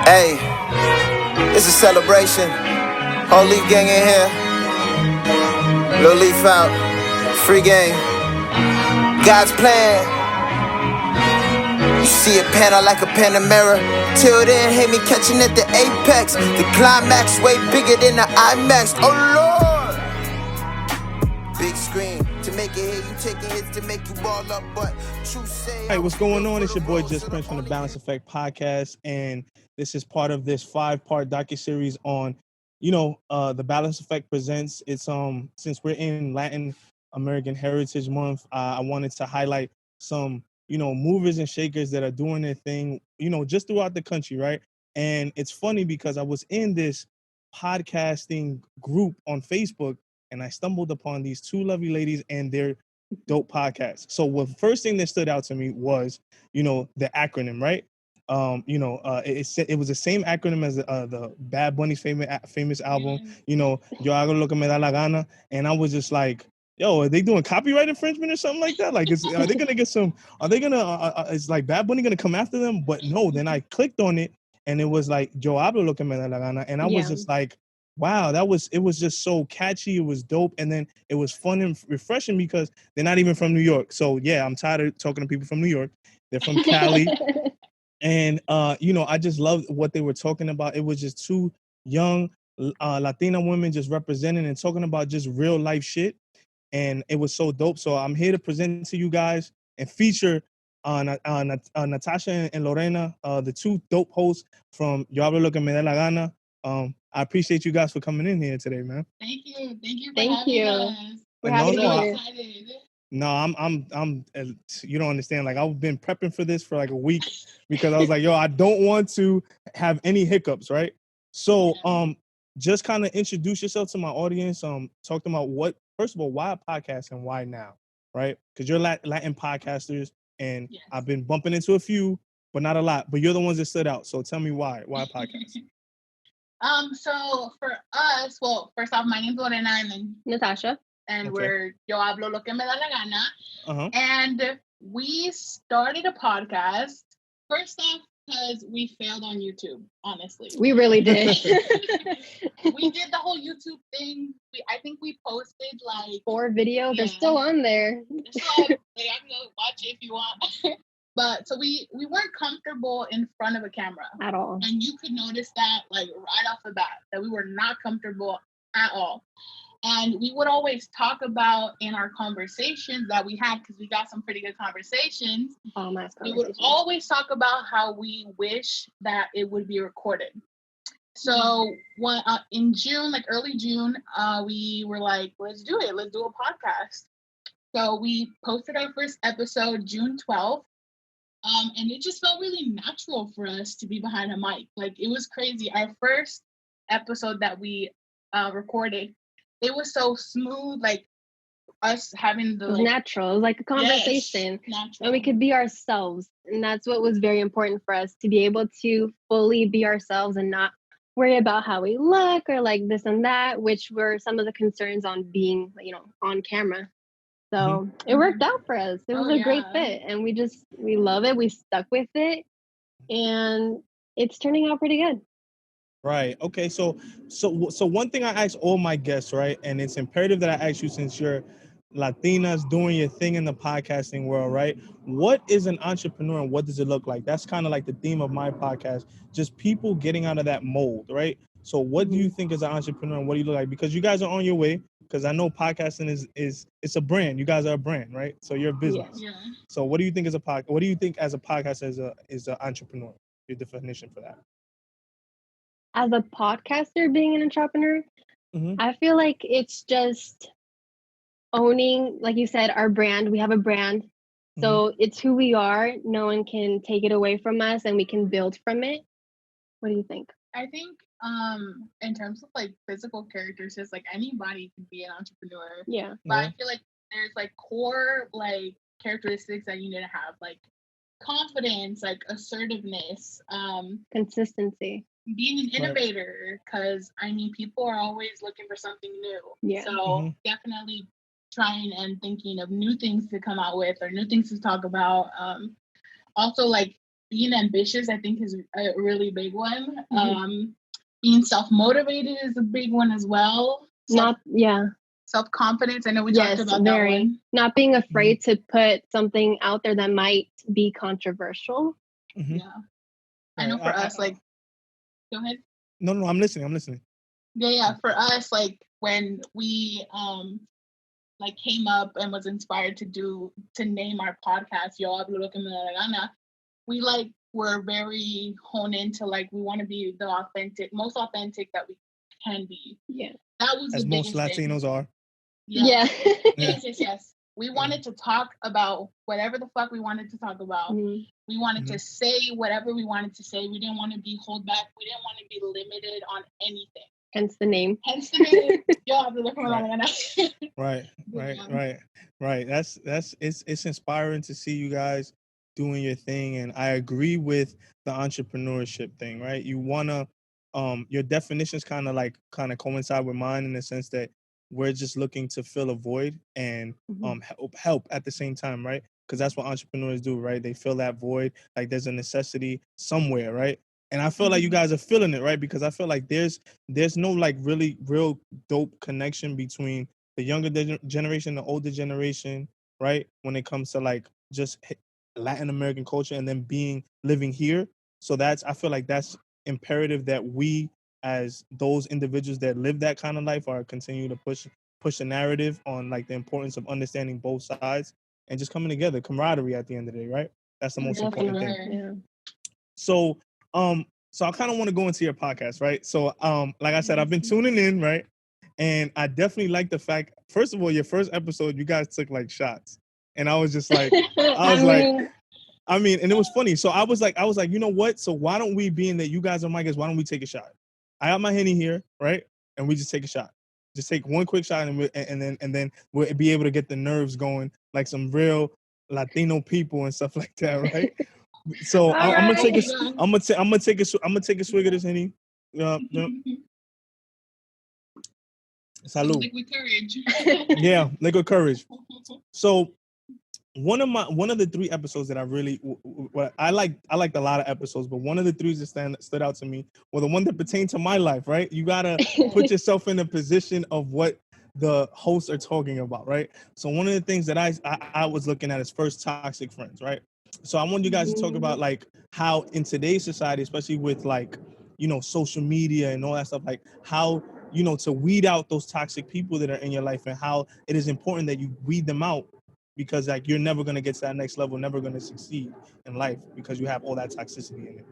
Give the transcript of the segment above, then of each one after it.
Hey, it's a celebration. Whole Leaf gang in here. Lil Leaf out. Free game. God's plan. You see a panel like a Panamera. Till then, hate me catching at the apex. The climax way bigger than the IMAX. Oh Lord. Big screen to make it hit. You taking hits to make you ball up, but true say. Hey, what's going on? It's your boy Just Prince from the Balance Effect podcast, and this is part of this 5-part docuseries on, the Balance Effect presents. It's since we're in Latin American Heritage Month, I wanted to highlight some movers and shakers that are doing their thing, just throughout the country, right? And it's funny because I was in this podcasting group on Facebook, and I stumbled upon these two lovely ladies and their dope podcast. So the first thing that stood out to me was, the acronym, right? It was the same acronym as the Bad Bunny's famous album, Yo hago lo que me da la gana. And I was just like, yo, are they doing copyright infringement or something like that? Like, are they going to get some, is like Bad Bunny going to come after them? But no, then I clicked on it and it was like, Yo hablo lo que me da la gana. And I was just like, wow, it was just so catchy. It was dope. And then it was fun and refreshing because they're not even from New York. So yeah, I'm tired of talking to people from New York. They're from Cali. And, I just loved what they were talking about. It was just two young Latina women just representing and talking about just real life shit. And it was so dope. So I'm here to present to you guys and feature Natasha and Lorena, the two dope hosts from Yo hablo lo que me da la gana. I appreciate you guys for coming in here today, man. Thank you for having us. We're happy to be here. Excited. No, I'm. You don't understand. Like, I've been prepping for this for like a week because I was like, yo, I don't want to have any hiccups, right? So, just kind of introduce yourself to my audience. Talk about first of all, why a podcast and why now, right? Because you're Latin podcasters, and yes. I've been bumping into a few, but not a lot. But you're the ones that stood out. So tell me why a podcast? So for us, well, first off, my name's Lorena and then Natasha. And we're Yo hablo lo que me da la gana. Uh-huh. And we started a podcast, first off, because we failed on YouTube, honestly. We really did. We did the whole YouTube thing. I think we posted like 4 videos. Yeah. They're still on there. So, I can go watch it if you want. But so we weren't comfortable in front of a camera. At all. And you could notice that like right off the bat, that we were not comfortable at all. And we would always talk about in our conversations that we had, because we got some pretty good conversations. Oh, nice conversations. We would always talk about how we wish that it would be recorded. So in June, like early June, we were like, let's do it. Let's do a podcast. So we posted our first episode June 12th. And it just felt really natural for us to be behind a mic. Like, it was crazy. Our first episode that we recorded, it was so smooth, like us having it was natural. It was like a conversation. Yes, and we could be ourselves. And that's what was very important for us, to be able to fully be ourselves and not worry about how we look or like this and that, which were some of the concerns on being, on camera. So it worked out for us. It was a great fit, and we love it. We stuck with it, and it's turning out pretty good. Right. Okay. So one thing I ask all my guests, right, and it's imperative that I ask you, since you're Latinas doing your thing in the podcasting world, right? What is an entrepreneur and what does it look like? That's kind of like the theme of my podcast, just people getting out of that mold, right? So what do you think is an entrepreneur and what do you look like? Because you guys are on your way, because I know podcasting is it's a brand. You guys are a brand, right? So you're a business. Yeah. So what do you think what do you think as a podcast is an entrepreneur? Your definition for that? As a podcaster, being an entrepreneur, I feel like it's just owning, like you said, our brand. We have a brand. So it's who we are. No one can take it away from us, and we can build from it. What do you think? I think in terms of like physical characteristics, like anybody can be an entrepreneur. Yeah. But I feel like there's like core like characteristics that you need to have, like confidence, like assertiveness, consistency. Being an innovator, because people are always looking for something new. Yeah. So definitely trying and thinking of new things to come out with or new things to talk about. Also, like being ambitious, I think, is a really big one. Being self-motivated is a big one as well. Self-confidence. I know we talked about that one. Not being afraid to put something out there that might be controversial. Yeah. I know for us, like, go ahead. No, I'm listening. Yeah. For us, like, when we like came up and was inspired to name our podcast, Yo Hablo Lo Que Me Da La Gana, we like were very honed into like we want to be the most authentic that we can be. Yeah. That was as the most biggest Latinos thing. are. Yeah. Yes. We wanted to talk about whatever the fuck we wanted to talk about. We wanted to say whatever we wanted to say. We didn't want to be held back. We didn't want to be limited on anything. Hence the name. Right. That's it's inspiring to see you guys doing your thing, and I agree with the entrepreneurship thing, right? You wanna your definitions kind of coincide with mine in the sense that we're just looking to fill a void and help at the same time, right? Because that's what entrepreneurs do, right? They fill that void, like there's a necessity somewhere, right? And I feel like you guys are feeling it, right? Because I feel like there's no like really real dope connection between the younger generation, the older generation, right? When it comes to like just Latin American culture and then living here. So I feel like that's imperative that we as those individuals that live that kind of life are continue to push a narrative on like the importance of understanding both sides and just coming together, camaraderie at the end of the day, right? That's the most important thing. Yeah. So I kind of want to go into your podcast, right? So like I said, I've been tuning in, right? And I definitely like the fact, first of all, your first episode, you guys took like shots. And I was just like, I mean, and it was funny. So I was like, you know what? So why don't we, being that you guys are my guests, why don't we take a shot? I got my Henny here, right? And we just take a shot. Just take one quick shot, and then we'll be able to get the nerves going like some real Latino people and stuff like that, right? So I'm gonna take a swig of this Henny. Salud. Liquid courage. Yeah, liquid courage. So one of the 3 episodes that I really I liked a lot of episodes, but one of the 3 that stood out to me were the one that pertained to my life, right? You gotta put yourself in a position of what the hosts are talking about, right? So one of the things that I was looking at is first toxic friends, right? So I want you guys to talk about like how in today's society, especially with like, social media and all that stuff, like how, to weed out those toxic people that are in your life and how it is important that you weed them out, because like you're never going to get to that next level, never going to succeed in life because you have all that toxicity in it.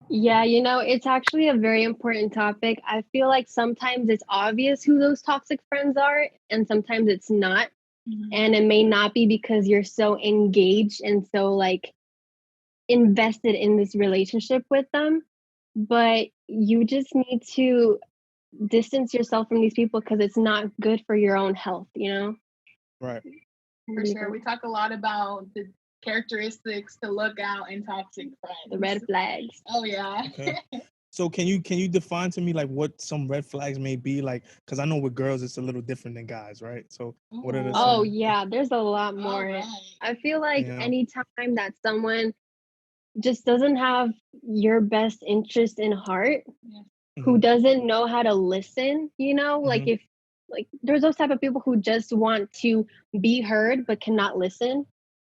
Yeah, it's actually a very important topic. I feel like sometimes it's obvious who those toxic friends are, and sometimes it's not. And it may not be because you're so engaged and so like invested in this relationship with them, but you just need to distance yourself from these people because it's not good for your own health, Right. For sure. We talk a lot about the characteristics to look out in toxic friends. The red flags. Oh yeah. Okay. So can you define to me like what some red flags may be, like, because I know with girls it's a little different than guys, right? So what are the yeah, there's a lot more. Right. I feel like anytime that someone just doesn't have your best interest in heart, who doesn't know how to listen, like if like there's those type of people who just want to be heard but cannot listen.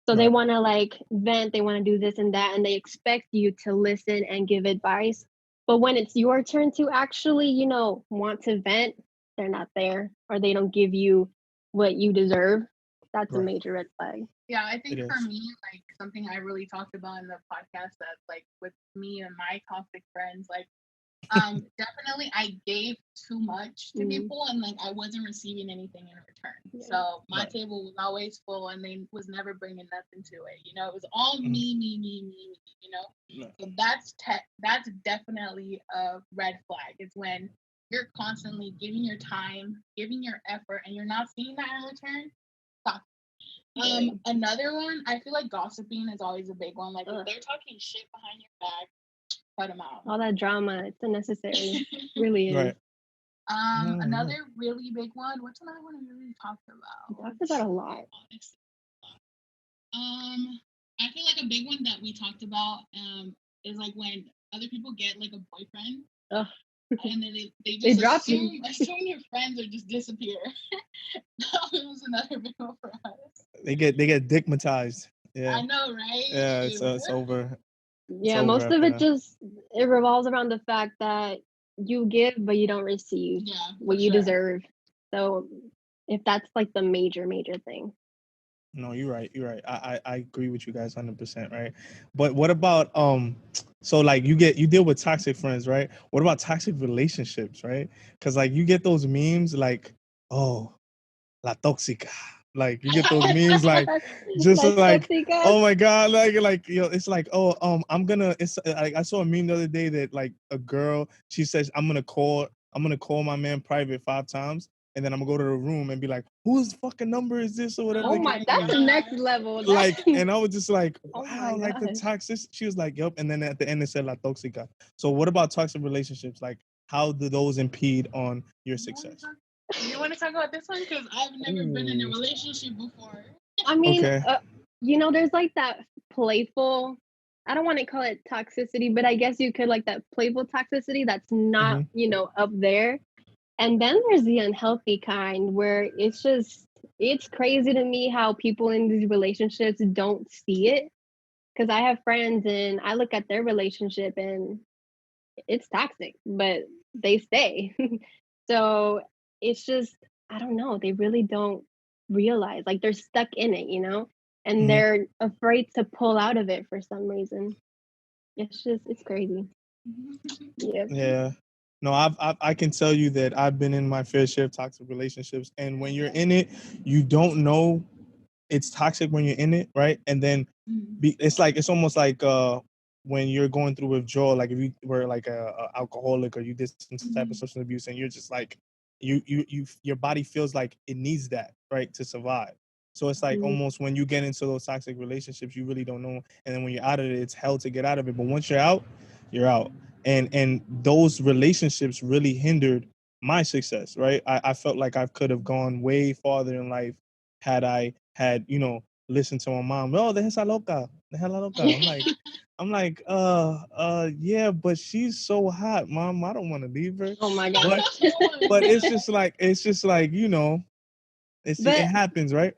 So they want to like vent, they want to do this and that, and they expect you to listen and give advice. But when it's your turn to actually, want to vent, they're not there, or they don't give you what you deserve. That's a major red flag. Yeah, I think for me, like something I really talked about in the podcast that like with me and my toxic friends, like definitely I gave too much to people and like I wasn't receiving anything in return. So my table was always full and they was never bringing nothing to it. It was all me. So that's definitely a red flag. It's when you're constantly giving your time, giving your effort, and you're not seeing that in return. Another one, I feel like gossiping is always a big one. Like if they're talking shit behind your back, cut them out. All that drama, it's unnecessary. Really is. Right. Another really big one. What's another one I really talked about? We talked about a lot. I feel like a big one that we talked about is like when other people get like a boyfriend. Ugh. And then they just drop assume your friends or just disappear. That was another big one for us. They get dickmatized. Yeah. I know, right? Yeah, it's over. Yeah, most of it just it revolves around the fact that you give but you don't receive what you deserve. So if that's like the major thing. No, you're right. You're right. I agree with you guys 100%, right? But what about so like you deal with toxic friends, right? What about toxic relationships, right? Cuz like you get those memes like, "Oh, la tóxica." Like you get those memes like just like oh my god, like you know, it's like oh it's like I saw a meme the other day that like a girl, she says I'm gonna call my man private 5 times and then I'm gonna go to the room and be like, whose fucking number is this or whatever. Oh my, that's the next level. Like, and I was just like, oh wow, like the toxic. She was like, yup. And then at the end it said la tóxica. So what about toxic relationships? Like, how do those impede on your success? You want to talk about this one? Because I've never been in a relationship before. I mean, you know, there's like that playful, I don't want to call it toxicity, but I guess you could like that playful toxicity that's not, you know, up there. And then there's the unhealthy kind where it's crazy to me how people in these relationships don't see it. Because I have friends and I look at their relationship and it's toxic, but they stay. So it's just, I don't know, they really don't realize, like they're stuck in it, you know, and they're afraid to pull out of it for some reason. It's crazy. Yeah. No, I can tell you that I've been in my fair share of toxic relationships, and when you're in it, you don't know it's toxic when you're in it, right? And then it's almost like when you're going through withdrawal, like if you were like a alcoholic or you did some type of substance abuse, and you're just like your body feels like it needs that, right, to survive. So it's like almost when you get into those toxic relationships, you really don't know, and then when you're out of it, it's hell to get out of it. But once you're out, you're out. And those relationships really hindered my success, right? I felt like I could have gone way farther in life had I had, you know, listened to my mom. Oh, deja loca. I'm like, yeah, but she's so hot, mom. I don't want to leave her. Oh my god. But it's just like, you know, it happens, right?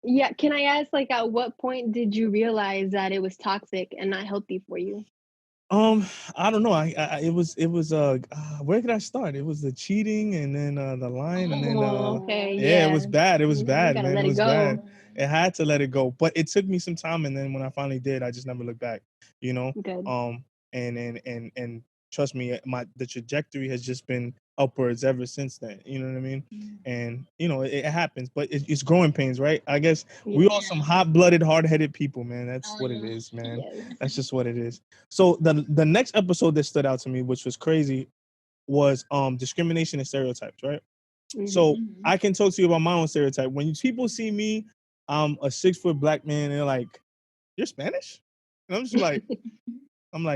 Yeah, can I ask, like, at what point did you realize that it was toxic and not healthy for you? I don't know. It was where could I start? It was the cheating and then the lying and then yeah, it was bad. It was bad, man. It was bad. It had to let it go, but it took me some time, and then when I finally did, I just never looked back. You know, Good. And trust me, the trajectory has just been upwards ever since then. You know what I mean? And you know, it happens, but it's growing pains, right? I guess we are some hot-blooded, hard-headed people, man. That's what it is, man. Yes. That's just what it is. So the next episode that stood out to me, which was crazy, was discrimination and stereotypes, right? So I can talk to you about my own stereotype. When people see me, I'm a 6-foot black man, and they're like, "You're Spanish?" And I'm just like,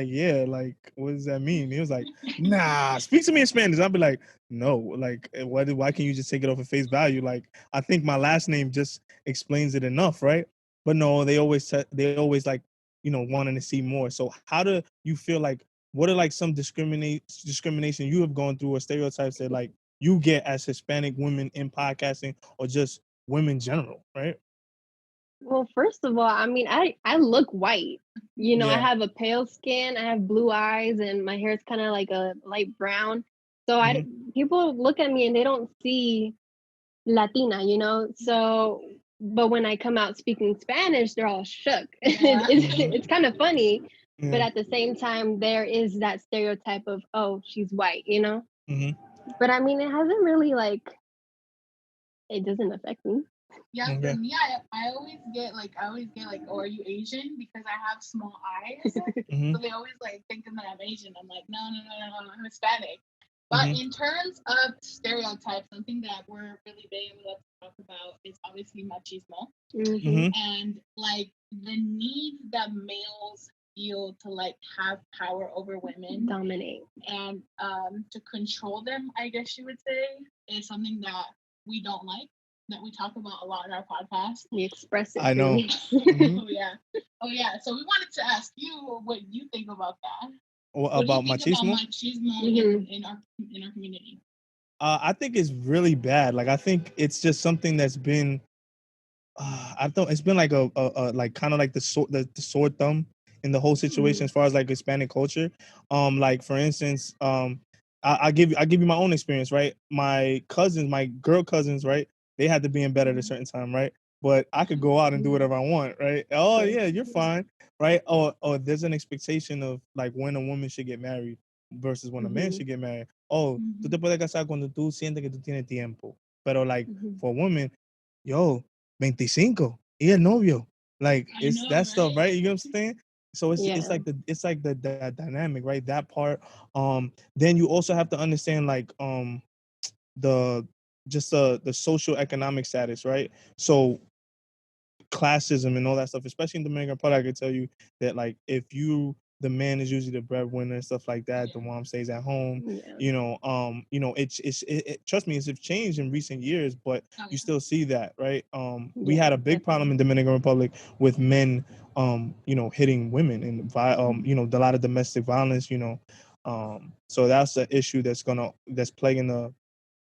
yeah, like, what does that mean? He was like, nah, speak to me in Spanish. I'll be like, no, like, why can't you just take it off at face value? Like, I think my last name just explains it enough, right? But no, they always like, you know, wanting to see more. So how do you feel like, what are like some discrimination you have gone through or stereotypes that like you get as Hispanic women in podcasting or just women general, right? Well, first of all, I mean, I look white. You know, I have a pale skin, I have blue eyes, and my hair is kind of like a light brown. So people look at me and they don't see Latina, you know. So, but when I come out speaking Spanish, they're all shook. It's kind of funny, but at the same time, there is that stereotype of, oh, she's white, you know. But I mean, it hasn't really it doesn't affect me. Yeah, for me, I always get like, oh, are you Asian? Because I have small eyes. So they always like thinking that I'm Asian. I'm like, no, I'm Hispanic. But in terms of stereotypes, something that we're really big and we love to talk about is obviously machismo. And like the need that males feel to like have power over women, dominate, and to control them, I guess you would say, is something that we don't like. that we talk about a lot in our podcast. We express it. I know. Oh yeah. So we wanted to ask you what you think about that. What About do you think machismo? about machismo in our community? I think it's really bad. Like, I think it's just something that's been I don't. It's been like a like kind of like the sword thumb in the whole situation as far as like Hispanic culture. Like for instance, I give you my own experience, right? My cousins, my girl cousins, right? They had to be in bed at a certain time, right? But I could go out and do whatever I want, right? Oh yeah, you're fine, right? Or there's an expectation of like when a woman should get married versus when a man should get married. Oh, tú te puedes casar cuando tú sientes que tú tienes tiempo. Pero like for a woman, yo, 25 y el novio, like it's that stuff, right? You know what I'm saying? So it's like the dynamic, right? That part. Then you also have to understand like the just the social economic status, right? So classism and all that stuff, especially in the Dominican Republic, I can tell you that like if the man is usually the breadwinner and stuff like that, the mom stays at home. Trust me, it's changed in recent years, but you still see that, right? We had a big problem in Dominican Republic with men, hitting women and a lot of domestic violence, so that's an issue that's plaguing the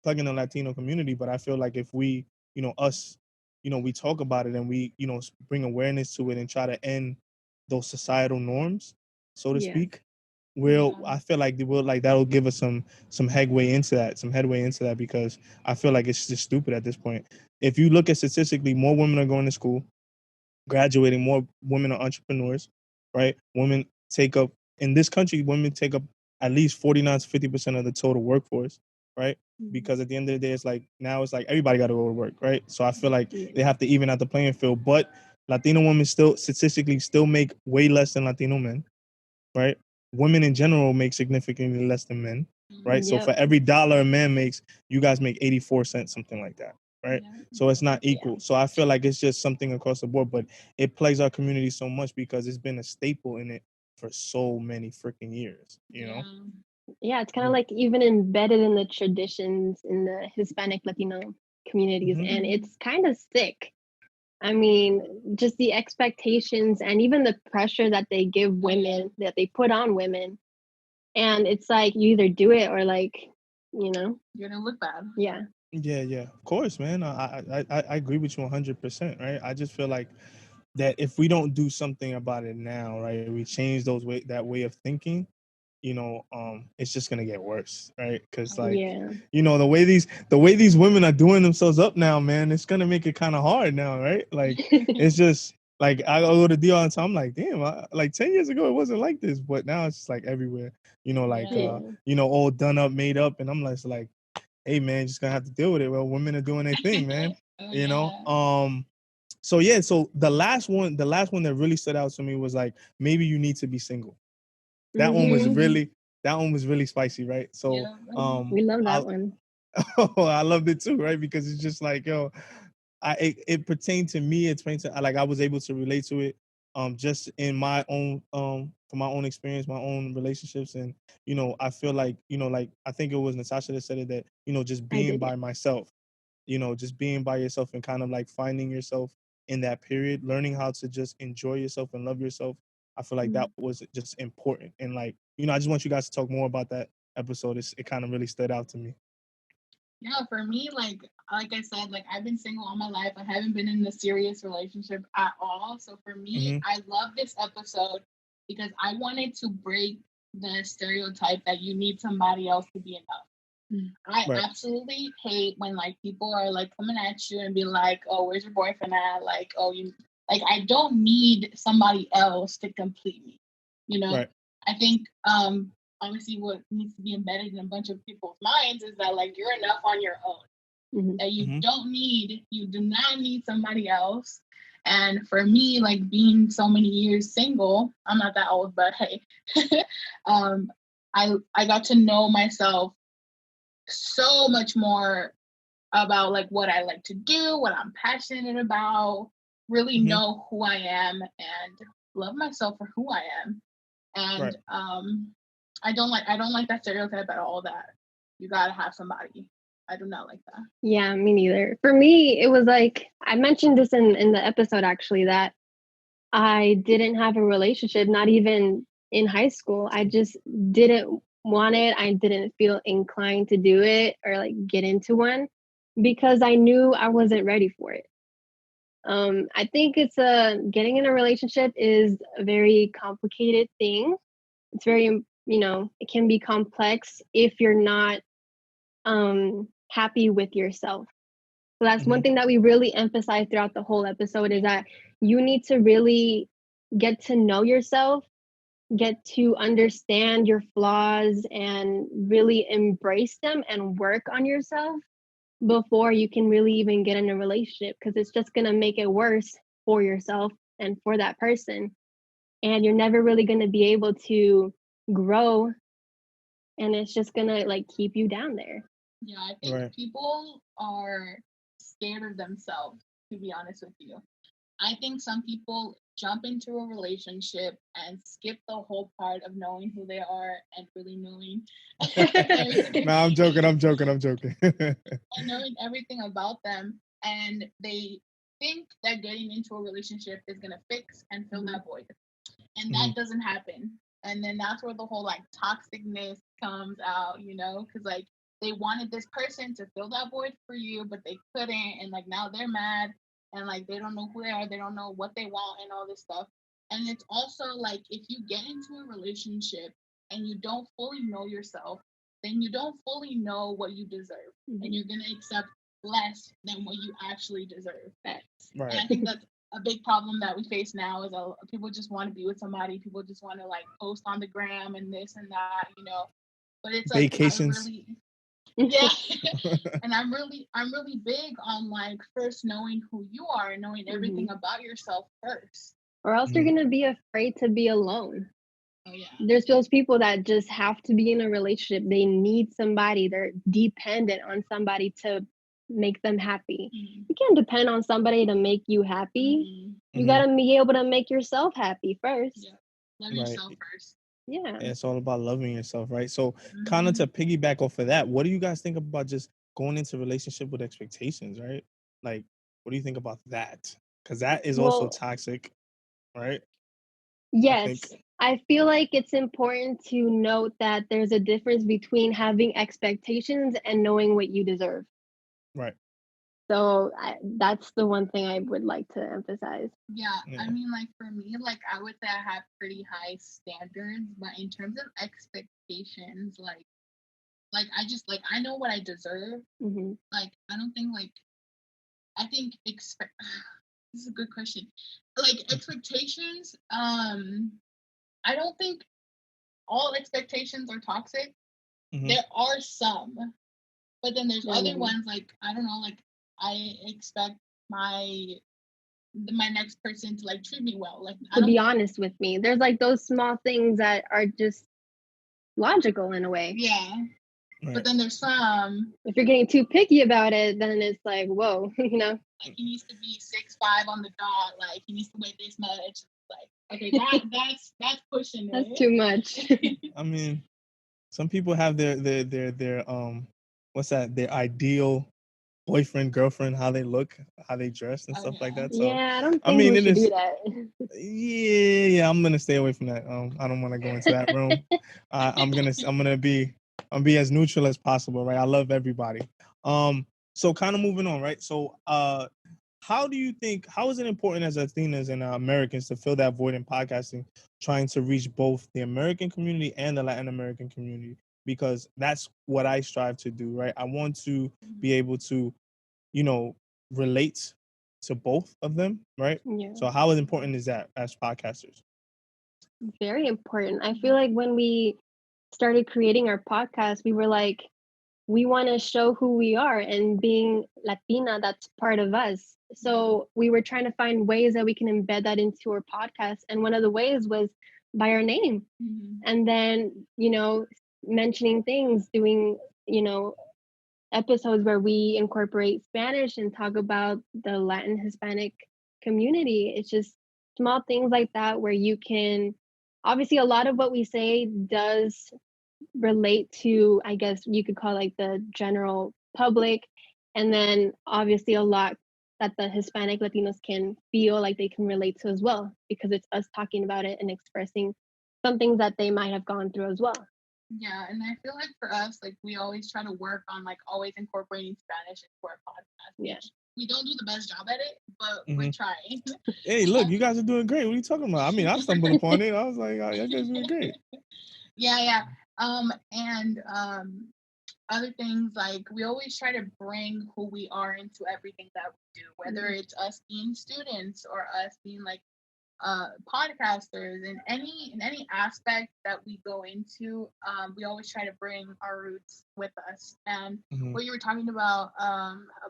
Latino community. But I feel like if we, us, we talk about it and we, bring awareness to it and try to end those societal norms, so to speak, I feel like that'll give us some headway into that because I feel like it's just stupid at this point. If you look at statistically, more women are going to school, graduating, more women are entrepreneurs, right? Women take up in this country, women take up at least 49 to 50% of the total workforce, right? Because at the end of the day, it's like now it's like everybody got to go to work, right? So I feel like they have to even out the playing field. But Latino women still statistically still make way less than Latino men, right? Women in general make significantly less than men, right? So for every dollar a man makes, you guys make 84 cents, something like that, right? So it's not equal. So I feel like it's just something across the board, but it plays our community so much because it's been a staple in it for so many freaking years, you know? Yeah, it's kind of like even embedded in the traditions in the Hispanic Latino communities, and it's kind of sick. I mean, just the expectations and even the pressure that they give women, that they put on women. And it's like you either do it or like, you're gonna look bad. Yeah. Yeah. Of course, man. I agree with you 100%, right? I just feel like that if we don't do something about it now, right, we change that way of thinking, it's just gonna get worse, right? Because like, the way these women are doing themselves up now, man, it's gonna make it kind of hard now, right? Like, it's just like I go to deal all the time. I'm like, damn, like 10 years ago it wasn't like this, but now it's just like everywhere, all done up, made up, and I'm like, hey, man, just gonna have to deal with it. Well, women are doing their thing, man. So the last one that really stood out to me was like, maybe you need to be single. That one was really spicy, right? So we love that one. I loved it too, right? Because it's just like, yo, it pertained to me. It pertained to like I was able to relate to it, just in my own from my own experience, my own relationships, and I feel like like I think it was Natasha that said it, that just being by myself, just being by yourself and kind of like finding yourself in that period, learning how to just enjoy yourself and love yourself. I feel like that was just important. And like, I just want you guys to talk more about that episode. It kind of really stood out to me. Yeah, for me, like I said, like I've been single all my life. I haven't been in a serious relationship at all. So for me, I love this episode because I wanted to break the stereotype that you need somebody else to be enough. I absolutely hate when like people are like coming at you and be like, "Oh, where's your boyfriend at?" Like, "Oh, I don't need somebody else to complete me." I think obviously what needs to be embedded in a bunch of people's minds is that like you're enough on your own. That you do not need somebody else. And for me, like being so many years single, I'm not that old, but hey, I got to know myself so much more about like what I like to do, what I'm passionate about, really know who I am and love myself for who I am. And I don't like that stereotype at all that you gotta have somebody. I do not like that. Yeah, me neither. For me, it was like, I mentioned this in the episode actually, that I didn't have a relationship, not even in high school. I just didn't want it. I didn't feel inclined to do it or like get into one because I knew I wasn't ready for it. I think getting in a relationship is a very complicated thing. It's very, it can be complex if you're not happy with yourself. So that's one thing that we really emphasize throughout the whole episode, is that you need to really get to know yourself, get to understand your flaws, and really embrace them and work on yourself before you can really even get in a relationship, because it's just going to make it worse for yourself and for that person. And you're never really going to be able to grow, and it's just going to like keep you down there. Yeah, I think people are scared of themselves, to be honest with you. I think some people jump into a relationship and skip the whole part of knowing who they are and really knowing. No, I'm joking. And knowing everything about them. And they think that getting into a relationship is going to fix and fill that void. And that doesn't happen. And then that's where the whole like toxicness comes out, because like they wanted this person to fill that void for you, but they couldn't. And like now they're mad and like they don't know who they are. They don't know what they want and all this stuff. And it's also like if you get into a relationship and you don't fully know yourself, then you don't fully know what you deserve. And you're going to accept less than what you actually deserve. Right. And I think that's a big problem that we face now is people just want to be with somebody. People just want to like post on the gram and this and that, But it's like vacations. Yeah. And I'm really big on like first knowing who you are and knowing everything about yourself first. Or else you're gonna be afraid to be alone. Oh yeah. There's those people that just have to be in a relationship. They need somebody. They're dependent on somebody to make them happy. You can't depend on somebody to make you happy. You gotta be able to make yourself happy first. Yeah. Love yourself first. Yeah. It's all about loving yourself, right? So kind of to piggyback off of that, what do you guys think about just going into a relationship with expectations, right? Like, what do you think about that? Because that is also toxic, right? Yes. I feel like it's important to note that there's a difference between having expectations and knowing what you deserve. Right. So that's the one thing I would like to emphasize. Yeah, I mean, like for me, like I would say I have pretty high standards, but in terms of expectations, like I just like I know what I deserve. Like I don't think like I think this is a good question. Like expectations, I don't think all expectations are toxic. There are some, but then there's other ones like I don't know, like I expect my next person to like treat me well. Like to be honest with me, there's like those small things that are just logical in a way. Yeah. Right. But then there's some. If you're getting too picky about it, then it's like, whoa, Like he needs to be 6'5" on the dot. Like he needs to weigh this much. Like okay, that's pushing it. That's too much. I mean, some people have their what's that? Their ideal boyfriend, girlfriend, how they look, how they dress, and stuff like that. So yeah, I don't think we should do that. Yeah, I'm gonna stay away from that. I don't want to go into that room. I'm gonna be as neutral as possible, right? I love everybody. So kind of moving on, right? So how is it important as Latinas and Americans to fill that void in podcasting, trying to reach both the American community and the Latin American community? Because that's what I strive to do, right? I want to be able to, relate to both of them, right? Yeah. So how important is that as podcasters? Very important. I feel like when we started creating our podcast, we were like, we want to show who we are, and being Latina, that's part of us. So we were trying to find ways that we can embed that into our podcast. And one of the ways was by our name. And then, mentioning things, doing, episodes where we incorporate Spanish and talk about the Latin Hispanic community. It's just small things like that where you can, obviously a lot of what we say does relate to, I guess you could call like the general public, and then obviously a lot that the Hispanic Latinos can feel like they can relate to as well, because it's us talking about it and expressing some things that they might have gone through as well. Yeah, and I feel like for us, like we always try to work on like always incorporating Spanish into our podcast. Yeah. We don't do the best job at it, but we're trying. Hey, look, you guys are doing great. What are you talking about? I mean, I stumbled upon it. I was like, oh, you guys are doing great. Yeah. Other things, like we always try to bring who we are into everything that we do, whether it's us being students or us being like podcasters. In any aspect that we go into, we always try to bring our roots with us. And what you were talking about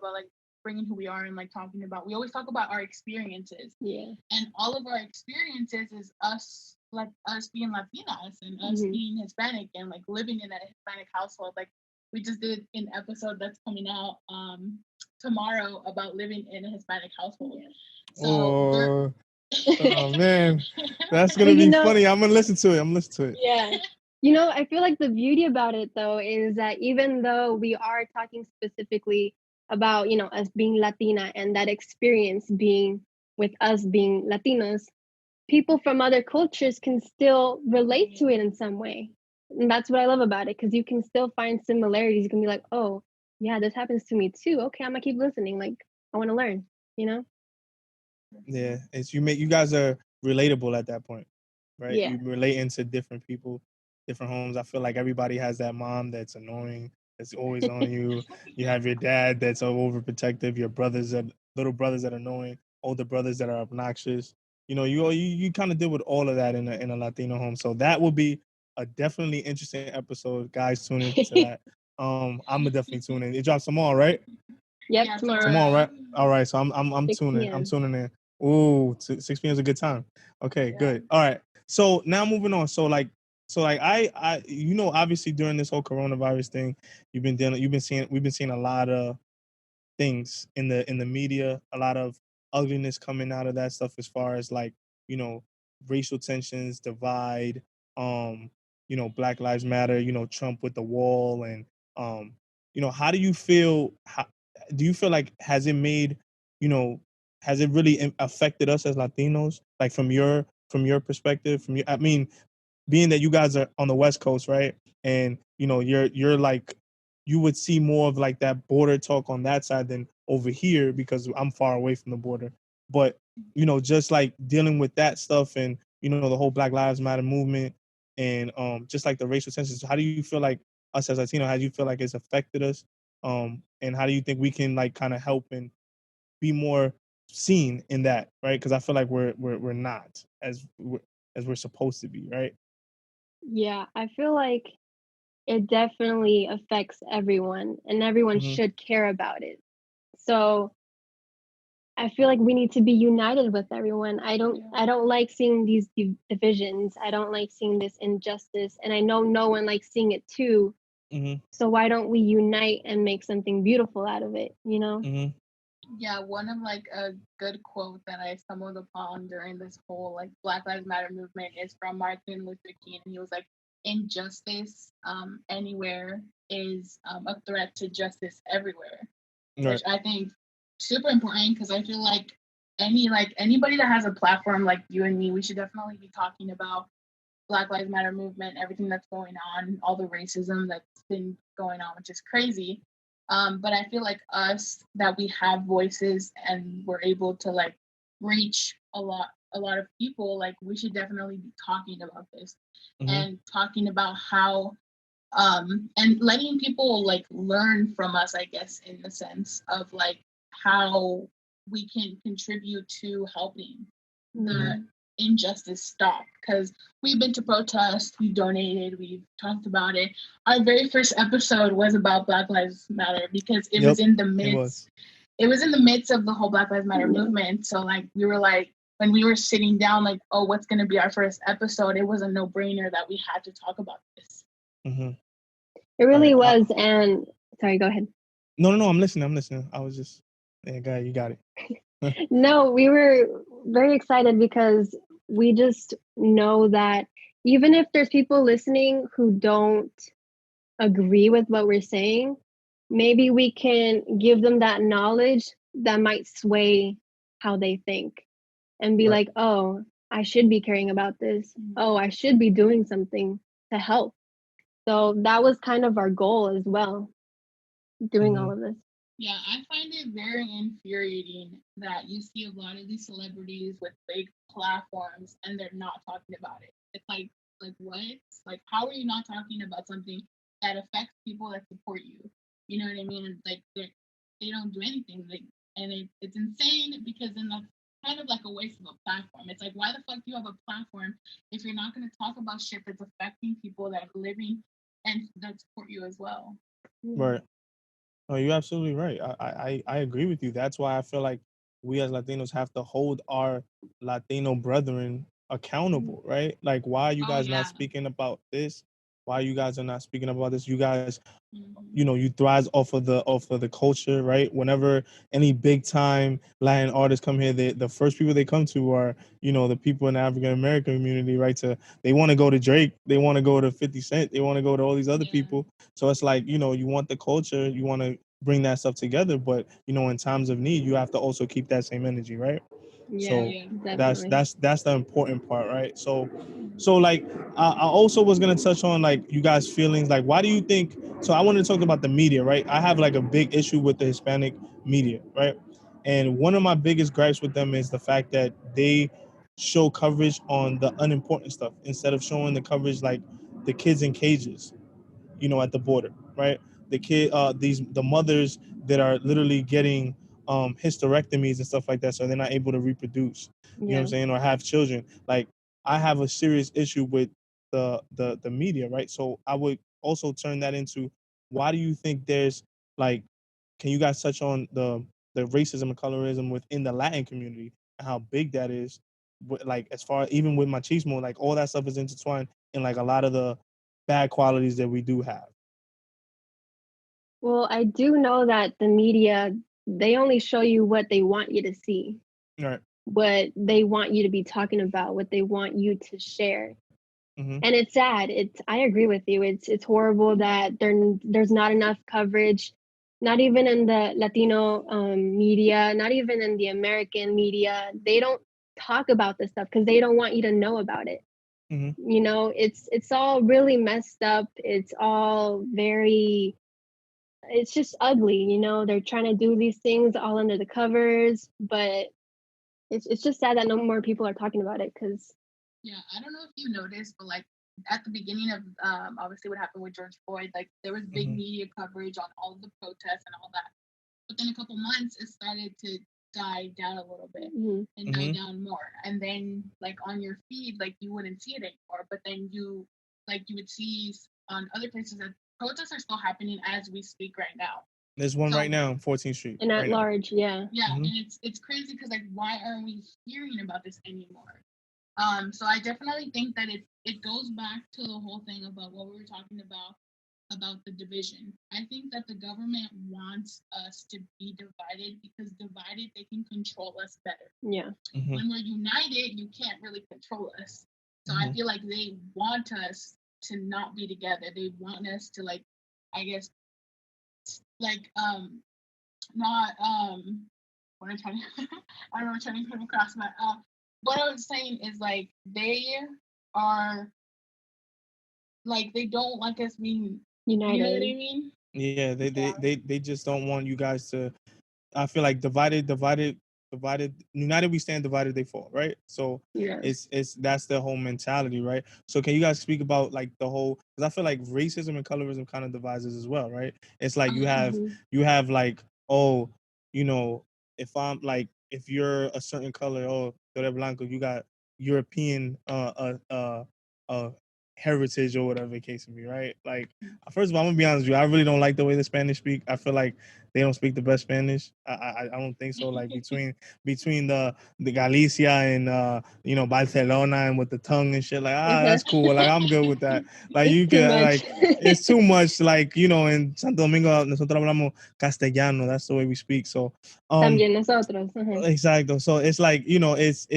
like bringing who we are and like talking about, we always talk about our experiences. Yeah. And all of our experiences is us, like us being Latinas and us being Hispanic and like living in a Hispanic household. Like we just did an episode that's coming out tomorrow about living in a Hispanic household. So oh man, that's gonna be funny. I'm gonna listen to it. Yeah. I feel like the beauty about it though is that even though we are talking specifically about, us being Latina and that experience being with us being Latinos, people from other cultures can still relate to it in some way. And that's what I love about it, because you can still find similarities. You can be like, oh, yeah, this happens to me too. Okay, I'm gonna keep listening. Like, I want to learn, Yeah, it's you guys are relatable at that point, right? Yeah. You relate into different people, different homes. I feel like everybody has that mom that's annoying, that's always on you. You have your dad that's overprotective, your little brothers that are annoying, older brothers that are obnoxious. You kind of deal with all of that in a Latino home. So that will be a definitely interesting episode. Guys, tune in to that. I'm gonna definitely tune in. It drops tomorrow, right? Yep, tomorrow. Tomorrow, right? All right, so I'm tuning. I'm tuning in. Ooh, 6 p.m. is a good time. Okay, good. All right. So now moving on. So I obviously during this whole coronavirus thing, we've been seeing a lot of things in the media, a lot of ugliness coming out of that stuff as far as like, racial tensions, divide, Black Lives Matter, Trump with the wall, and how do you feel do you feel like has it really affected us as Latinos, like from your perspective, I mean, being that you guys are on the West Coast, right? And you're like, you would see more of like that border talk on that side than over here because I'm far away from the border. But just like dealing with that stuff and the whole Black Lives Matter movement and just like the racial tensions. How do you feel like us as Latino? How do you feel like it's affected us? And how do you think we can like kind of help and be more seen in that, right? Because I feel like we're not as we're supposed to be, right? Yeah, I feel like it definitely affects everyone, and everyone should care about it. So I feel like we need to be united with everyone. I don't like seeing these divisions. I don't like seeing this injustice, and I know no one likes seeing it too. So why don't we unite and make something beautiful out of it, Yeah, one of like a good quote that I stumbled upon during this whole like Black Lives Matter movement is from Martin Luther King. He was like, injustice anywhere is a threat to justice everywhere. Right. Which I think super important, because I feel like anybody that has a platform like you and me, we should definitely be talking about Black Lives Matter movement, everything that's going on, all the racism that's been going on, which is crazy. But I feel like us, that we have voices and we're able to like reach a lot of people, like we should definitely be talking about this and talking about how and letting people like learn from us, I guess, in the sense of like how we can contribute to helping the injustice stop, because we've been to protests, we've donated, we've talked about it. Our very first episode was about Black Lives Matter because it was in the midst of the whole Black Lives Matter movement. So like we were like, when we were sitting down, like, oh, what's going to be our first episode, it was a no-brainer that we had to talk about this. It really was. And sorry, go ahead. No, I'm listening. I was just, go ahead, you got it. No, we were very excited because we just know that even if there's people listening who don't agree with what we're saying, maybe we can give them that knowledge that might sway how they think and be like, oh, I should be caring about this. Oh, I should be doing something to help. So that was kind of our goal as well, doing all of this. Yeah, I find it very infuriating that you see a lot of these celebrities with big platforms and they're not talking about it. It's like what? Like, how are you not talking about something that affects people that support you? You know what I mean? Like, they don't do anything. Like, and it's insane because then that's kind of like a waste of a platform. It's like, why the fuck do you have a platform if you're not going to talk about shit that's affecting people that are living and that support you as well? Right. No, you're absolutely right. I agree with you. That's why I feel like we as Latinos have to hold our Latino brethren accountable, right? Like, why are you guys not speaking about this? Why you guys are not speaking about this? You guys, you know, you thrive off of the culture, right? Whenever any big time Latin artists come here, the first people they come to are, you know, the people in the African American community, right? They want to go to Drake, they want to go to 50 Cent, they want to go to all these other people. So it's like, you know, you want the culture, you want to bring that stuff together, but you know, in times of need, you have to also keep that same energy, right? So that's the important part, right? So like I also was gonna touch on like you guys' feelings. Like, why do you think? So I wanted to talk about the media, right? I have like a big issue with the Hispanic media, right? And one of my biggest gripes with them is the fact that they show coverage on the unimportant stuff instead of showing the coverage like the kids in cages, you know, at the border, right? The mothers that are literally getting hysterectomies and stuff like that, so they're not able to reproduce. You know what I'm saying, or have children. Like, I have a serious issue with the media, right? So I would also turn that into, why do you think there's like, can you guys touch on the racism and colorism within the Latin community and how big that is? Like, as far even with machismo, like all that stuff is intertwined in like a lot of the bad qualities that we do have. Well, I do know that the media, they only show you what they want you to see. Right. What they want you to be talking about, what they want you to share. And it's sad. I agree with you. It's horrible that there's not enough coverage, not even in the Latino media, not even in the American media. They don't talk about this stuff because they don't want you to know about it. You know, it's all really messed up. It's all very, it's just ugly. You know, they're trying to do these things all under the covers, but it's just sad that no more people are talking about it because. Yeah, I don't know if you noticed, but like at the beginning of obviously what happened with George Floyd, like there was big media coverage on all of the protests and all that. But then a couple months, it started to die down a little bit and die down more. And then like on your feed, like you wouldn't see it anymore. But then you would see on other places that protests are still happening as we speak right now. There's one right now on 14th Street. And at large, yeah. Yeah, and it's crazy because like why aren't we hearing about this anymore? So I definitely think that it goes back to the whole thing about what we were talking about the division. I think that the government wants us to be divided because divided they can control us better. Yeah. When we're united, you can't really control us. So I feel like they want us to not be together. They want us to like, I guess, like not what I'm trying to I don't know what I'm trying to come across, but what I was saying is like they are like they don't like us being united. You know what I mean? Yeah, they just don't want you guys to. I feel like divided, united we stand, divided they fall, right? So it's that's the whole mentality, right? So can you guys speak about like the whole, because I feel like racism and colorism kind of divides us as well, right? It's like you have like, oh, you know, if you're a certain color, oh, tú eres blanco, you got European heritage or whatever the case may be, right? Like, first of all, I'm gonna be honest with you, I really don't like the way the Spanish speak. I feel like they don't speak the best Spanish. I don't think so. Like between the Galicia and you know, Barcelona and with the tongue and shit, like that's cool. Like I'm good with that. Like you can like it's too much. Like, you know, in Santo Domingo nosotros hablamos castellano. That's the way we speak. So también nosotros. Exactly. So it's like, you know, it's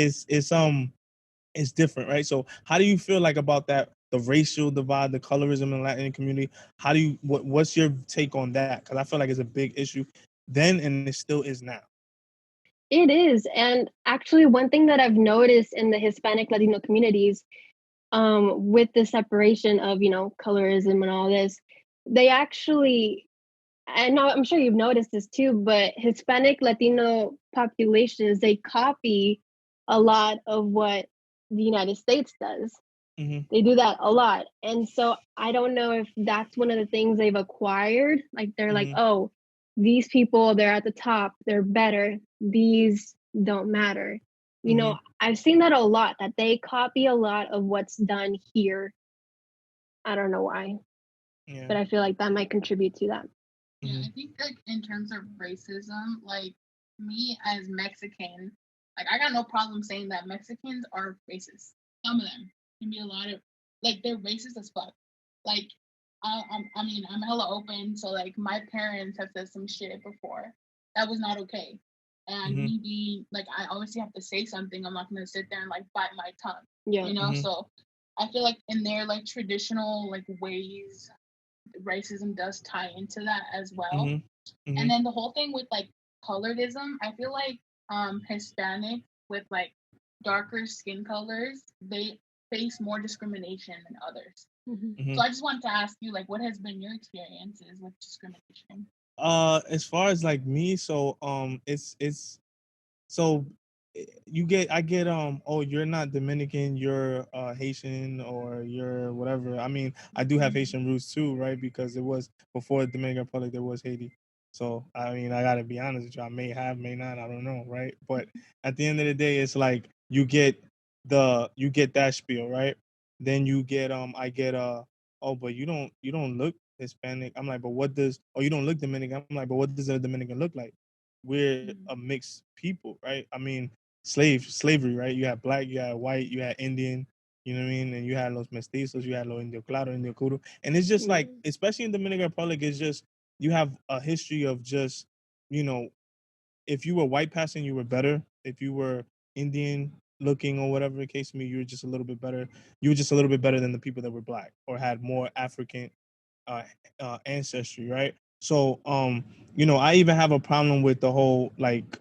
different, right? So how do you feel like about that, the racial divide, the colorism in the Latin community. How do you what's your take on that? Because I feel like it's a big issue then, and it still is now. It is. And actually, one thing that I've noticed in the Hispanic Latino communities, with the separation of, colorism and all this, they actually, and now I'm sure you've noticed this too, but Hispanic Latino populations, they copy a lot of what the United States does. Mm-hmm. They do that a lot. And so I don't know if that's one of the things they've acquired. Like they're like, oh, these people, they're at the top, they're better. These don't matter. I've seen that a lot, that they copy a lot of what's done here. I don't know why, but I feel like that might contribute to that. Yeah, I think like in terms of racism, like me as Mexican, like I got no problem saying that Mexicans are racist. Some of them can be a lot of like they're racist as fuck. Like I'm hella open, so like my parents have said some shit before that was not okay, and me being like I obviously have to say something. I'm not gonna sit there and like bite my tongue. Yeah. So I feel like in their like traditional like ways, racism does tie into that as well. And then the whole thing with like colorism, I feel like Hispanic with like darker skin colors, they face more discrimination than others. So I just wanted to ask you, like, what has been your experiences with discrimination? As far as like me, so it's so I get oh, you're not Dominican, you're Haitian, or you're whatever. I mean, I do have Haitian roots too, right? Because it was before the Dominican Republic, there was Haiti. So I mean, I gotta be honest with you, I may have, may not, I don't know, right? But at the end of the day, it's like you get that spiel, right? Then you get I get oh, but you don't look Hispanic. I'm like, but what does, oh, you don't look Dominican. I'm like, but what does a Dominican look like? We're a mixed people, right? I mean, slavery, right? You had black, you had white, you had Indian, you know what I mean? And you had los mestizos, you had los indio claro, indio curo. And it's just like, especially in the Dominican Republic, it's just, you have a history of just, if you were white passing, you were better. If you were Indian looking or whatever the case may be, you were just a little bit better. You were just a little bit better than the people that were black or had more African uh, ancestry, right? So, I even have a problem with the whole like,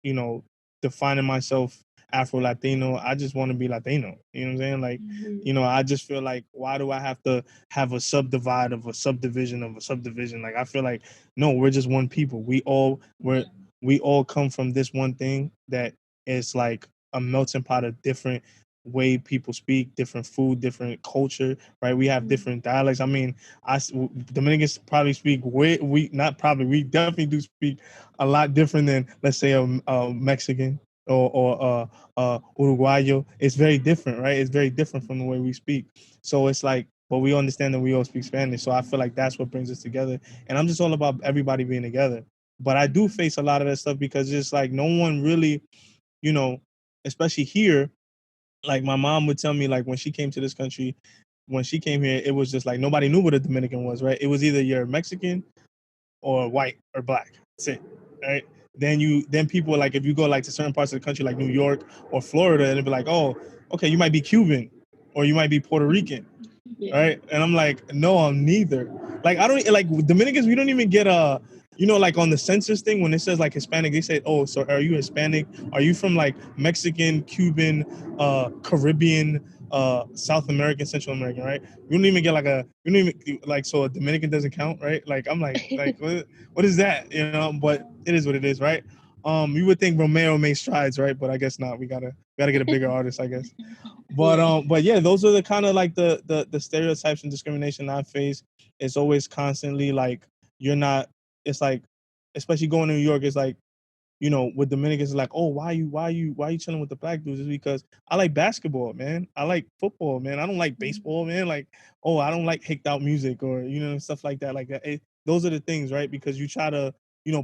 you know, defining myself Afro Latino. I just want to be Latino. You know what I'm saying? Like, I just feel like, why do I have to have a subdivide of a subdivision of a subdivision? Like, I feel like, no, we're just one people. We all come from this one thing that is like a melting pot of different way people speak, different food, different culture, right? We have different dialects. I mean, Dominicans probably speak we not probably, we definitely do speak a lot different than, let's say, a Mexican or Uruguayo. It's very different, right? It's very different from the way we speak. So it's like, but we understand that we all speak Spanish. So I feel like that's what brings us together. And I'm just all about everybody being together. But I do face a lot of that stuff because it's like no one really, especially here, like my mom would tell me, like when she came to this country, when she came here, it was just like nobody knew what a Dominican was, right? It was either you're Mexican or white or black. That's it, right? Then people like, if you go like to certain parts of the country like New York or Florida, and it'd be like, oh, okay, you might be Cuban or you might be Puerto Rican, right? And I'm like, no, I'm neither. Like I don't like Dominicans. We don't even get like on the census thing when it says like Hispanic, they say, oh, so are you Hispanic? Are you from like Mexican, Cuban, Caribbean, South American, Central American, right? We don't even get like we don't even like, so a Dominican doesn't count, right? Like I'm like what is that? But it is what it is, right? You would think Romeo made strides, right? But I guess not. We gotta get a bigger artist, I guess. But yeah, those are the kind of like the stereotypes and discrimination I face. It's always constantly like you're not. It's like, especially going to New York, it's like, with Dominicans, it's like, oh, why you chilling with the black dudes? It's because I like basketball, man. I like football, man. I don't like baseball, man. Like, oh, I don't like hicked out music or stuff like that. Like those are the things, right? Because you try to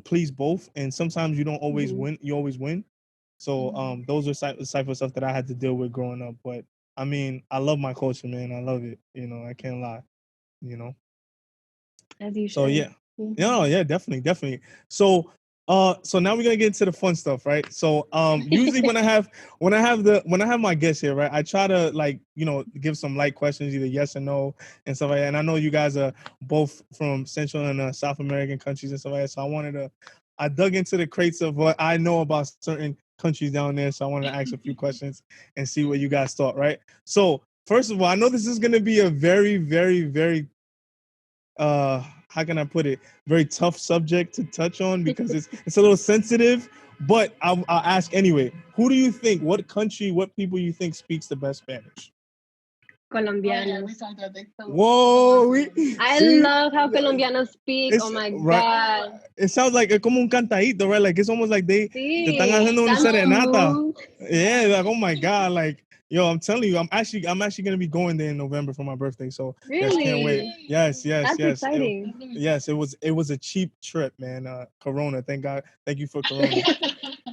please both, and sometimes you don't always win. You always win. So those are the type of stuff that I had to deal with growing up. But I mean, I love my culture, man. I love it. I can't lie. As you should. So yeah. No, yeah, definitely. So So now we're gonna get into the fun stuff, right? So usually when I have my guests here, right, I try to like, give some light questions, either yes or no and stuff like that. And I know you guys are both from Central and South American countries and stuff like that. So I dug into the crates of what I know about certain countries down there. So I wanted to ask a few questions and see what you guys thought, right? So first of all, I know this is gonna be a very, very, very how can I put it, very tough subject to touch on because it's a little sensitive, but I'll ask anyway. Who do you think, what country, what people you think speaks the best Spanish? Colombianos. Whoa, I love how Colombianos speak. Oh my God. It sounds like como un cantadito, right? Like it's almost like te están haciendo una serenata. Yeah, like oh my God, like yo, I'm telling you, I'm actually gonna be going there in November for my birthday. So really? Yes, can't wait. Yes. That's exciting. It was a cheap trip, man. Corona, thank God, thank you for Corona.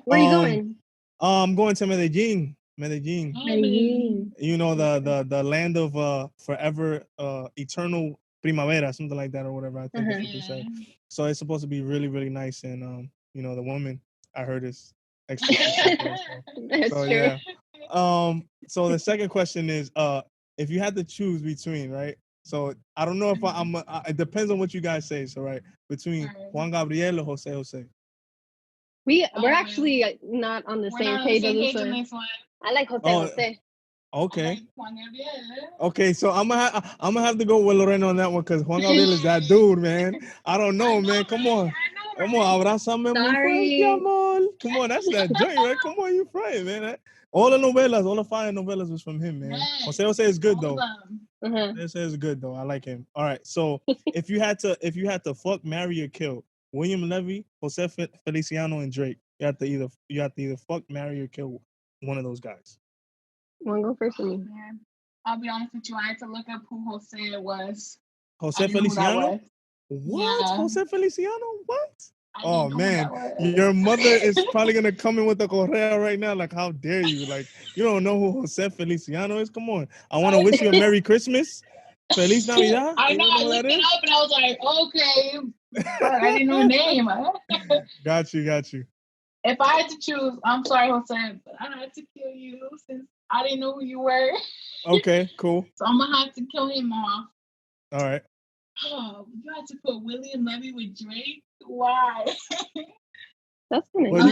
Where are you going? I'm going to Medellin. You know, the land of forever, eternal primavera, something like that or whatever. I think that's what they say. So it's supposed to be really, really nice, and the woman I heard is extra. That's true. Yeah. So the second question is, if you had to choose between, right? So I don't know if it depends on what you guys say. So right, between Juan Gabriel or Jose. We're actually not on the same page on this one. I like Jose. Okay. Okay, so I'm gonna have to go with Lorena on that one because Juan Gabriel is that dude, man. I don't know, man. Come on, abrázame muy fuerte, amor. Come on, that's that joint, right? Come on, you frying, man. All the fire novellas was from him, man. Jose is good though. Jose is good though. I like him. All right, so if you had to fuck, marry, or kill William Levy, Jose Feliciano, and Drake, you have to either fuck, marry, or kill one of those guys. Want to go first for me? I'll be honest with you. I had to look up who Jose was. Jose Feliciano? What? Yeah. Jose Feliciano? What? Oh man, your mother is probably gonna come in with the correa right now. Like, how dare you? Like, you don't know who Jose Feliciano is? Come on. I want to wish you a Merry Christmas. Feliz Navidad. I know. I looked it up and I was like, okay, but I didn't know the name. Got you. If I had to choose, I'm sorry, Jose, but I had to kill you since I didn't know who you were. Okay, cool. So I'm gonna have to kill him off. All right. Oh, you had to put William Levy with Drake? Why? That's funny. Well,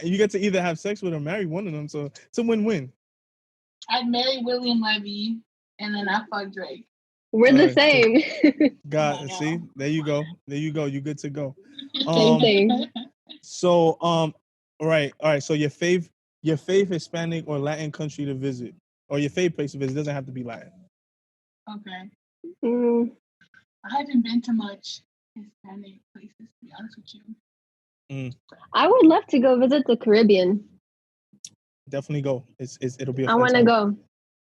you get to either have sex with or marry one of them, so it's a win-win. I'd marry William Levy and then I fuck Drake. We're the same. God, see, there you go. You good to go. Same thing. So, all right. So your fave Hispanic or Latin country to visit, or your fave place to visit, doesn't have to be Latin. Okay. I haven't been to much Hispanic places, to be honest with you. I would love to go visit the Caribbean. Definitely go. It'll be. I want to go.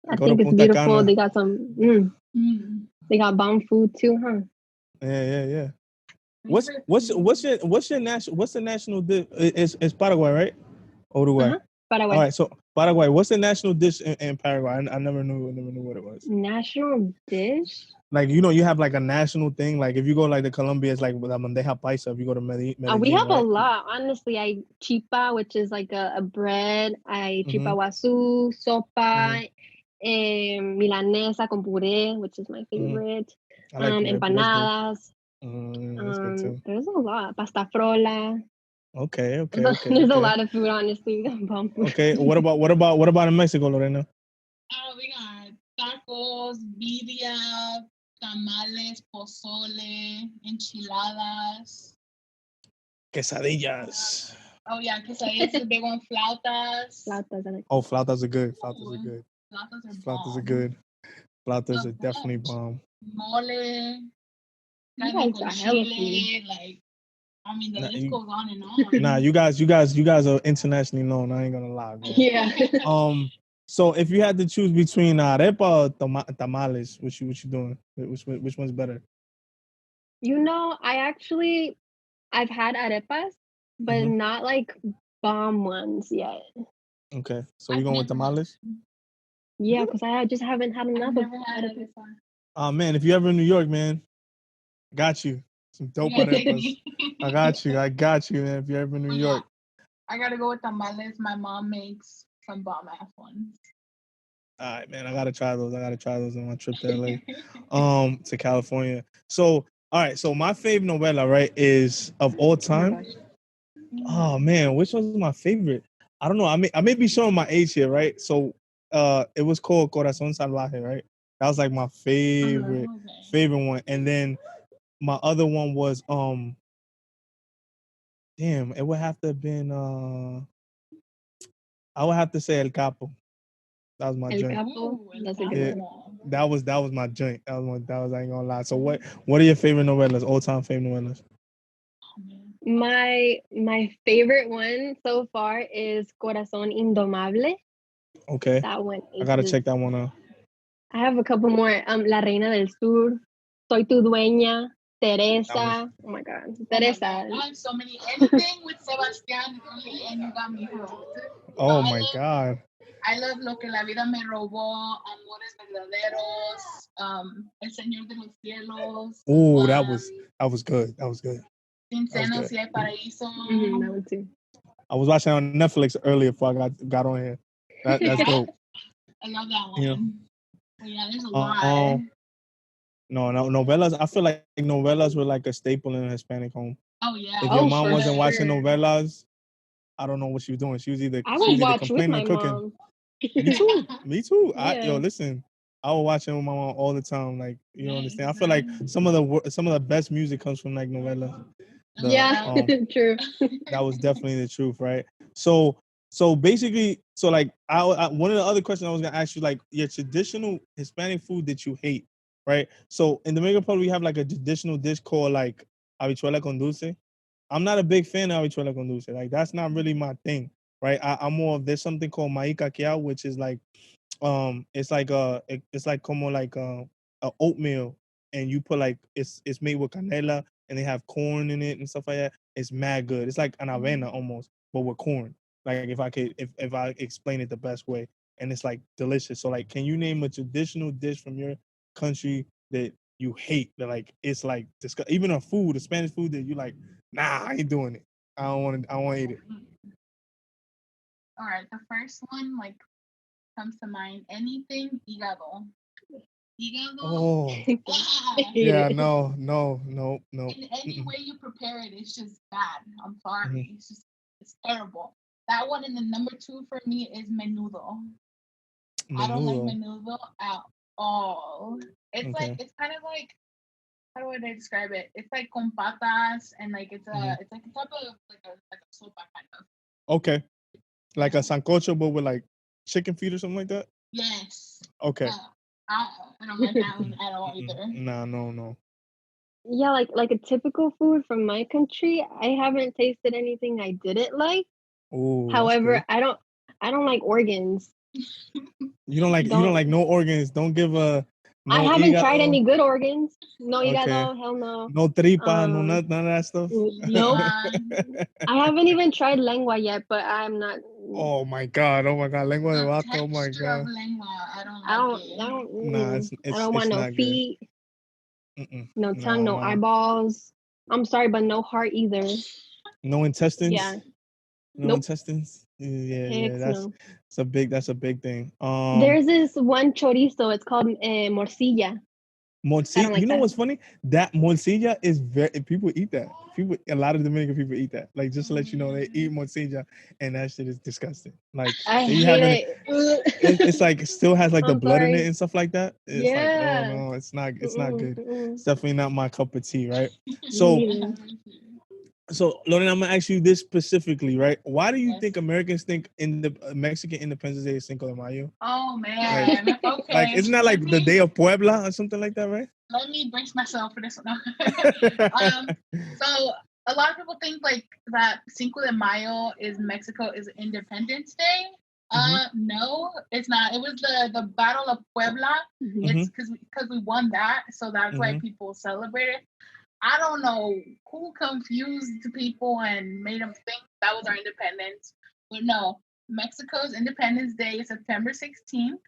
I think it's beautiful. Cana. They got some. They got bomb food too, huh? Yeah. What's the national dish? It's Paraguay, right? Uruguay. Paraguay. All right, so Paraguay. What's the national dish in Paraguay? I never knew what it was. National dish? Like, you have like a national thing. Like if you go like to Colombia, it's like bandeja paisa. If you go to Medellin, we have a lot. Honestly, I chipa, which is like a bread. I chipa guazú, sopa, milanesa con puré, which is my favorite. I like empanadas. There's a lot. Pasta frola. Okay. There's a lot of food, honestly. Okay. What about in Mexico, Lorena? We got tacos, birria, tamales, pozole, enchiladas, quesadillas. Oh yeah, quesadillas is a big one. Flautas. Flautas are good. Flautas are good. Flautas are definitely bomb. Mole. Chile, like, I mean, the list goes on and on. Nah, you guys are internationally known. I ain't gonna lie, bro. Yeah. So if you had to choose between arepa or tamales, what you doing? Which one's better? I've had arepas, but not like bomb ones yet. Okay, so we're going with tamales? Yeah, because I just haven't had enough of arepas. Oh man, if you're ever in New York, man, got you some dope arepas. I got you. I got you, man. If you're ever in New York. I gotta go with tamales. My mom makes some bomb ass ones. All right, man. I gotta try those. On my trip to LA, to California. So, all right. So my favorite novela, right, is of all time. Oh man, which one's my favorite? I don't know. I may be showing my age here, right? So, it was called Corazón Salvaje, right? That was like my favorite one, and then my other one was damn, it would have to have been I would have to say El Capo. That was my El joint. Capo. That's a good one. That was my joint. That was I ain't gonna lie. So what are your favorite novellas? All time favorite novellas? My favorite one so far is Corazón Indomable. Okay. That one. I gotta check that one out. I have a couple more. La Reina del Sur, Soy tu dueña, Teresa. Oh my God, Teresa. I have so many. Anything with Sebastián and You Got Me Hooked. Oh my God. I love Lo que la vida me robó, Amores verdaderos, El Señor de los Cielos. Oh, that was good. That was good. Sin senos y hay paraíso. That one too. I was watching on Netflix earlier before I got on here. That's dope. I love that one. Yeah. But yeah, there's a lot. No, novellas. I feel like novellas were like a staple in a Hispanic home. Oh yeah. If your mom wasn't watching novellas, I don't know what she was doing. She was either complaining or cooking. Mom. Me too. Yeah. Listen, I was watching with my mom all the time. Like, you understand? I feel like some of the best music comes from like novellas. True. That was definitely the truth, right? So basically, like I one of the other questions I was gonna ask you, like your traditional Hispanic food that you hate, right? So in Dominican Republic, we have like a traditional dish called like habichuela con dulce. I'm not a big fan of habichuela con dulce. Like that's not really my thing, right? I'm more of there's something called maíz caqueado, which is like it's like como like a oatmeal, and you put like it's made with canela and they have corn in it and stuff like that. It's mad good. It's like an avena almost, but with corn. Like if I explain it the best way, and it's like delicious. So like, can you name a traditional dish from your country that you hate? That like it's like even a Spanish food that you like. Nah, I ain't doing it. I don't want to eat it. All right, the first one like comes to mind. Anything hígado. Oh. Yeah, no. In any way you prepare it, it's just bad. I'm sorry. It's terrible. That one, and the number 2 for me is menudo. I don't like menudo at all. It's like it's kind of like, how do I describe it? It's like con patas, and like it's like a type of like a sopa kind of. Okay, like a sancocho, but with like chicken feet or something like that. Yes. Okay. I don't like that one at all either. No. Yeah, like a typical food from my country. I haven't tasted anything I didn't like. Ooh, however, I don't like organs. You don't like no organs. Don't give a. No I haven't hígado. tried any good organs. No hígado, hell no. No tripa, no none of that stuff. Nope. I haven't even tried lengua yet, but I'm not. Oh my god! Lengua de vaca. Oh my god! Lengua, I don't. I don't want no feet. No tongue, no eyeballs. I'm sorry, but no heart either. No intestines. Yeah. No intestines. Yeah. That's a big thing. There's this one chorizo. It's called morcilla. Morcilla. Like what's funny? That morcilla is people eat that. A lot of Dominican people eat that. Like just to let you know, they eat morcilla, and that shit is disgusting. Like I hate it. It's like it still has like the blood in it and stuff like that. It's like, oh no, it's not good. It's definitely not my cup of tea, right? So, Lorena, I'm gonna ask you this specifically, right? Why do you think Americans think in the Mexican Independence Day is Cinco de Mayo? Oh man, okay. Like, isn't that like the Day of Puebla or something like that, right? Let me brace myself for this one. So a lot of people think like that Cinco de Mayo is Mexico's Independence Day. No, it's not. It was the Battle of Puebla. It's because we won that, so that's why people celebrate it. I don't know who confused people and made them think that was our independence. But no, Mexico's Independence Day is September 16th.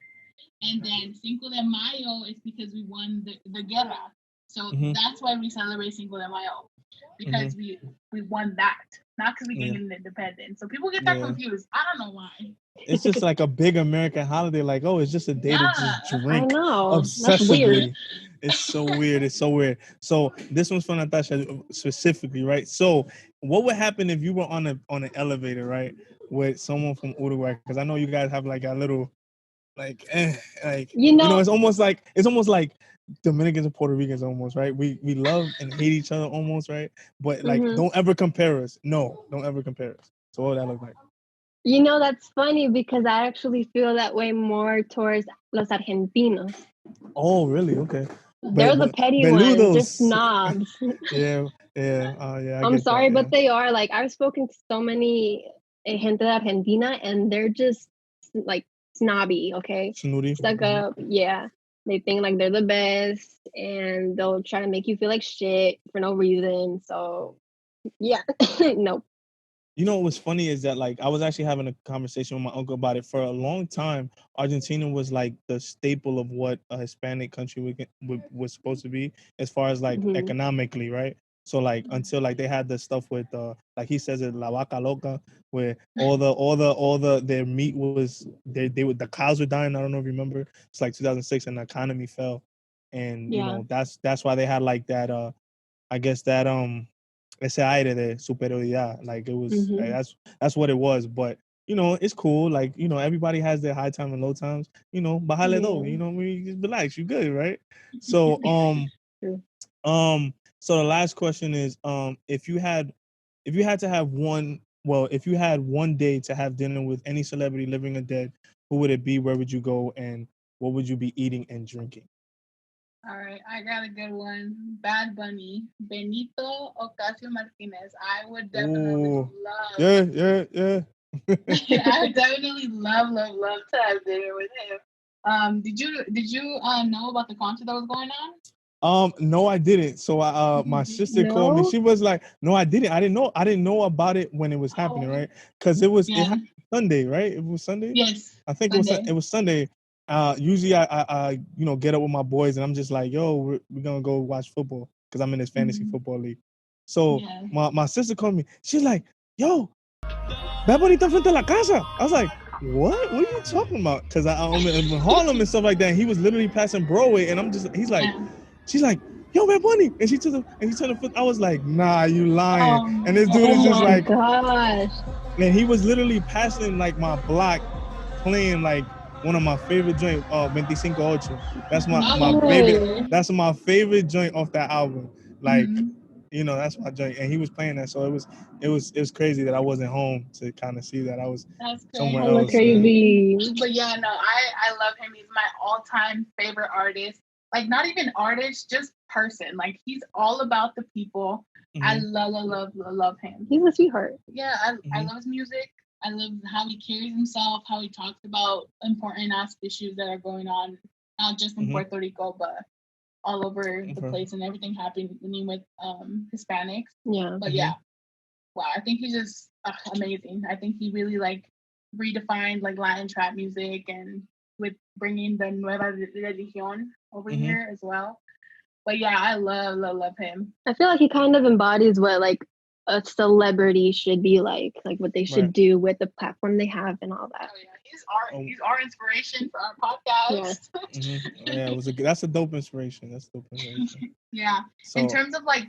And then Cinco de Mayo is because we won the guerra. So that's why we celebrate Cinco de Mayo. because we won that, not because we gained an independence. So people get that confused. I don't know why. It's just like a big American holiday. Like, oh, it's just a day to just drink I know. obsessively. That's weird. It's so weird. It's so weird. So this one's for Natasha specifically, right? So what would happen if you were on an elevator, right, with someone from Uruguay? Because I know you guys have like a little, like, it's almost like Dominicans and Puerto Ricans almost, right? We love and hate each other almost, right? But like, don't ever compare us. No, don't ever compare us. So what would that look like? That's funny because I actually feel that way more towards los argentinos. Oh, really? Okay. They're the petty ones. They're snobs. yeah. I'm sorry, but they are. Like, I've spoken to so many gente de Argentina, and they're just like snobby. Okay, snooty, stuck up. Yeah, they think like they're the best, and they'll try to make you feel like shit for no reason. So, yeah, nope. You know what's funny is that, like, I was actually having a conversation with my uncle about it. For a long time, Argentina was like the staple of what a Hispanic country was supposed to be, as far as like economically, right? So like until like they had the stuff with like he says it, la vaca loca, where all the their meat was the cows were dying. I don't know if you remember. It's like 2006 and the economy fell, and you know that's why they had like that I guess that ese aire de superioridad. Like it was like, that's what it was. But you know, it's cool. Like, you know, everybody has their high time and low times. You know, bájale do. You know, I mean, just relax. You good, right? So so the last question is if you had to have if you had one day to have dinner with any celebrity, living or dead, who would it be? Where would you go? And what would you be eating and drinking? All right, I got a good one. Bad Bunny, Benito Ocasio Martinez. I would definitely love. Yeah. I would definitely love to have dinner with him. Did you know about the concert that was going on? No, I didn't. So my sister called me. She was like, "No, I didn't. I didn't know about it when it was happening, right? Because it happened Sunday, right? It was Sunday. Yes, I think it was Sunday. Usually I get up with my boys and I'm just like, yo, we're gonna go watch football because I'm in this fantasy football league. So my sister called me. She's like, yo, Bad Bunny está frente a la casa. I was like, what? What are you talking about? Because I'm in Harlem and stuff like that. And he was literally passing Broadway, and she's like, yo, Bad Bunny, and he turned the foot. I was like, nah, you lying. And this dude is just like, gosh. And he was literally passing like my block, playing like one of my favorite joint, 25-8. That's my favorite. That's my favorite joint off that album. Like, you know, that's my joint, and he was playing that, so it was crazy that I wasn't home to kind of see that. I was somewhere else. Crazy. But yeah, no, I love him. He's my all-time favorite artist. Like, not even artist, just person. Like, he's all about the people. I love him. He's a sweetheart. Yeah, I love his music. I love how he carries himself, how he talks about important ass issues that are going on, not just in Puerto Rico, but all over the place, and everything happening with Hispanics. Yeah. But yeah, wow, I think he's just amazing. I think he really like redefined like Latin trap music, and with bringing the nueva religión over here as well. But yeah, I love him. I feel like he kind of embodies what like a celebrity should be like what they should do with the platform they have and all that. Oh yeah, he's our inspiration for our podcast. Yeah, that's a dope inspiration. Yeah. So, in terms of like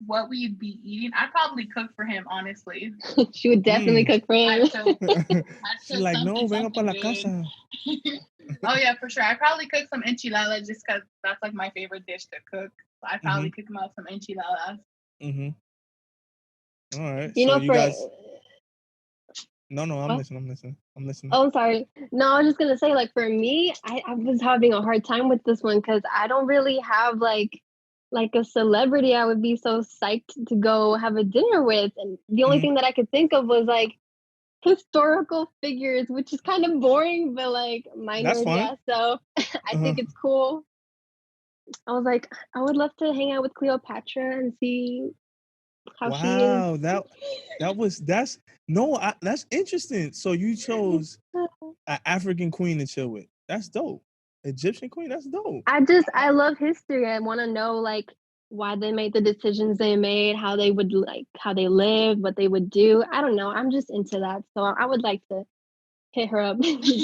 what we'd be eating, I'd probably cook for him, honestly. She would definitely cook for him. She's like, no, venga para la casa. Oh yeah, for sure. I'd probably cook some enchiladas just because that's like my favorite dish to cook. So I'd probably cook him out some enchiladas. All right. You so know, you guys. No, I'm listening. Oh, I'm sorry. No, I was just gonna say, like, for me, I was having a hard time with this one because I don't really have like a celebrity I would be so psyched to go have a dinner with, and the only thing that I could think of was like historical figures, which is kind of boring, but like minority. So I think it's cool. I was like, I would love to hang out with Cleopatra and see how she is. That's interesting. So you chose an African queen to chill with. That's dope. Egyptian queen, that's dope. I love history. I want to know like why they made the decisions they made, how they would how they live, what they would do. I don't know. I'm just into that. So I would like to hit her up,